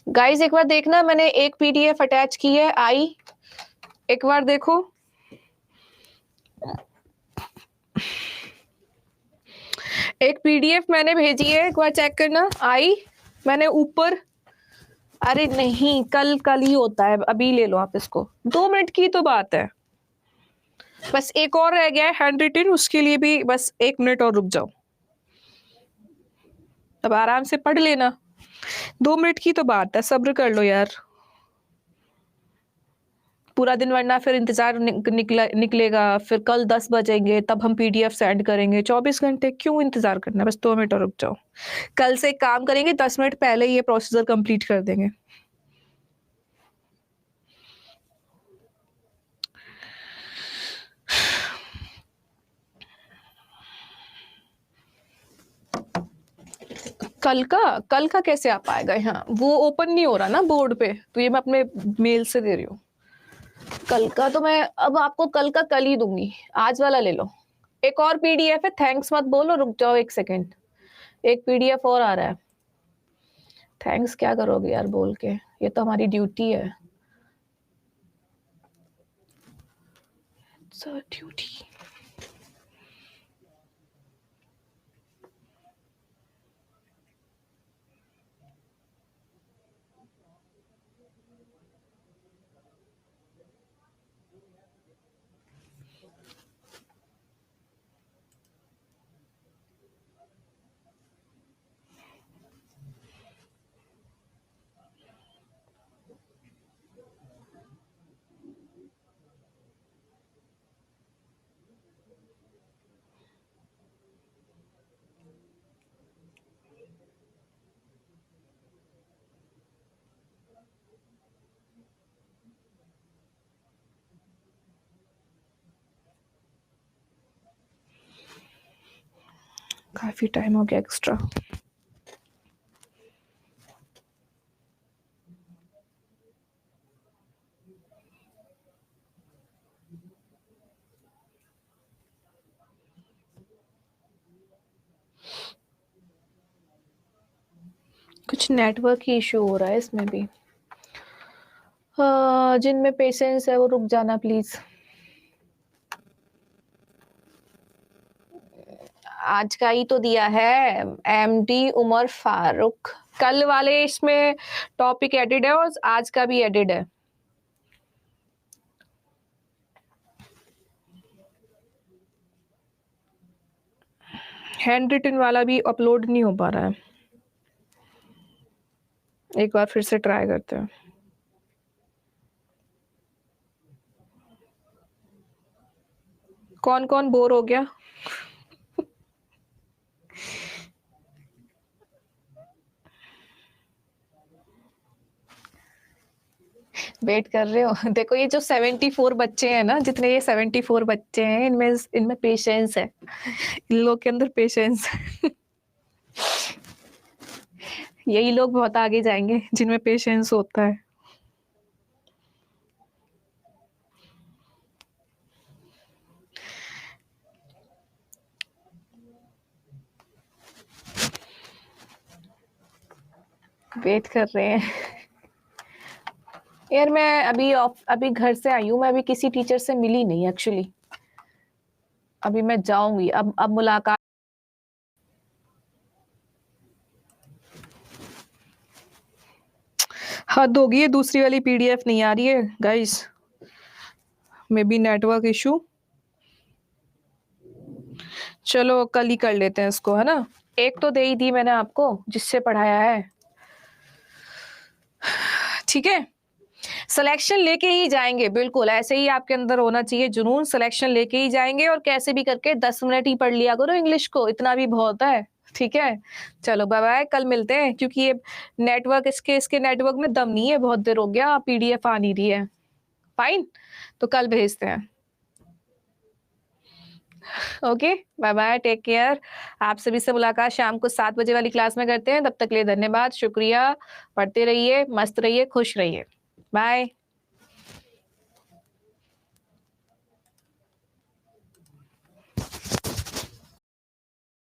गाइस एक बार देखना, मैंने एक पीडीएफ अटैच की है, आई एक बार देखो। एक पीडीएफ मैंने भेजी है, एक बार चेक करना, आई मैंने ऊपर। अरे नहीं, कल कल ही होता है, अभी ले लो आप इसको, 2 मिनट की तो बात है। बस एक और रह गया है हैंड रिटन, उसके लिए भी बस 1 मिनट और रुक जाओ, अब आराम से पढ़ लेना। 2 मिनट की तो बात है, सब्र कर लो यार। पूरा दिन वरना फिर इंतजार निकलेगा, फिर कल 10 बजेंगे तब हम पीडीएफ सेंड करेंगे। 24 घंटे क्यों इंतजार करना, बस 2 मिनट और रुक जाओ। कल से एक काम करेंगे, 10 मिनट पहले ये प्रोसीजर कंप्लीट कर देंगे। कल का कैसे आ पाएगा यहाँ, वो ओपन नहीं हो रहा ना बोर्ड पे, तो ये मैं अपने मेल से दे रही हूँ। कल का तो मैं अब आपको कल का कल ही दूंगी, आज वाला ले लो। एक और पीडीएफ है, थैंक्स मत बोलो, रुक जाओ 1 सेकेंड, एक पीडीएफ और आ रहा है। थैंक्स क्या करोगे यार बोल के, ये तो हमारी ड्यूटी है। ड्यूटी काफी टाइम हो गया एक्स्ट्रा। कुछ नेटवर्क ही इशू हो रहा है इसमें भी। जिनमें पेशेंस है वो रुक जाना प्लीज। आज का ही तो दिया है, एमडी उमर फारूक। कल वाले इसमें टॉपिक एडिड है और आज का भी एडिड है। हैंड रिटन वाला भी अपलोड नहीं हो पा रहा है, एक बार फिर से ट्राई करते हैं। कौन कौन बोर हो गया? वेट कर रहे हो? देखो ये जो 74 बच्चे हैं ना, जितने ये 74 बच्चे हैं, इनमें पेशेंस है, इन लोग के अंदर पेशेंस है। यही लोग बहुत आगे जाएंगे जिनमें पेशेंस होता है। वेट कर रहे हैं यार। मैं अभी घर से आई हूँ, मैं अभी किसी टीचर से मिली नहीं एक्चुअली। अभी मैं जाऊंगी, अब मुलाकात। हद होगी, ये दूसरी वाली पीडीएफ नहीं आ रही है guys, may be network issue. चलो कल ही कर लेते हैं इसको, है ना। एक तो दे ही दी मैंने आपको जिससे पढ़ाया है, ठीक है। सिलेक्शन लेके ही जाएंगे, बिल्कुल ऐसे ही आपके अंदर होना चाहिए जुनून, सिलेक्शन लेके ही जाएंगे। और कैसे भी करके 10 मिनट ही पढ़ लिया करो इंग्लिश को, इतना भी बहुत है, ठीक है। चलो बाय बाय, कल मिलते हैं, क्योंकि ये नेटवर्क इसके नेटवर्क में दम नहीं है, बहुत देर हो गया, पीडीएफ आ नहीं रही है। फाइन, तो कल भेजते हैं। Okay bye bye, take care. आप सभी से मुलाकात शाम को 7 बजे वाली क्लास में करते हैं। तब तक के लिए धन्यवाद, शुक्रिया। पढ़ते रहिए, मस्त रहिए, खुश रहिए। बाय।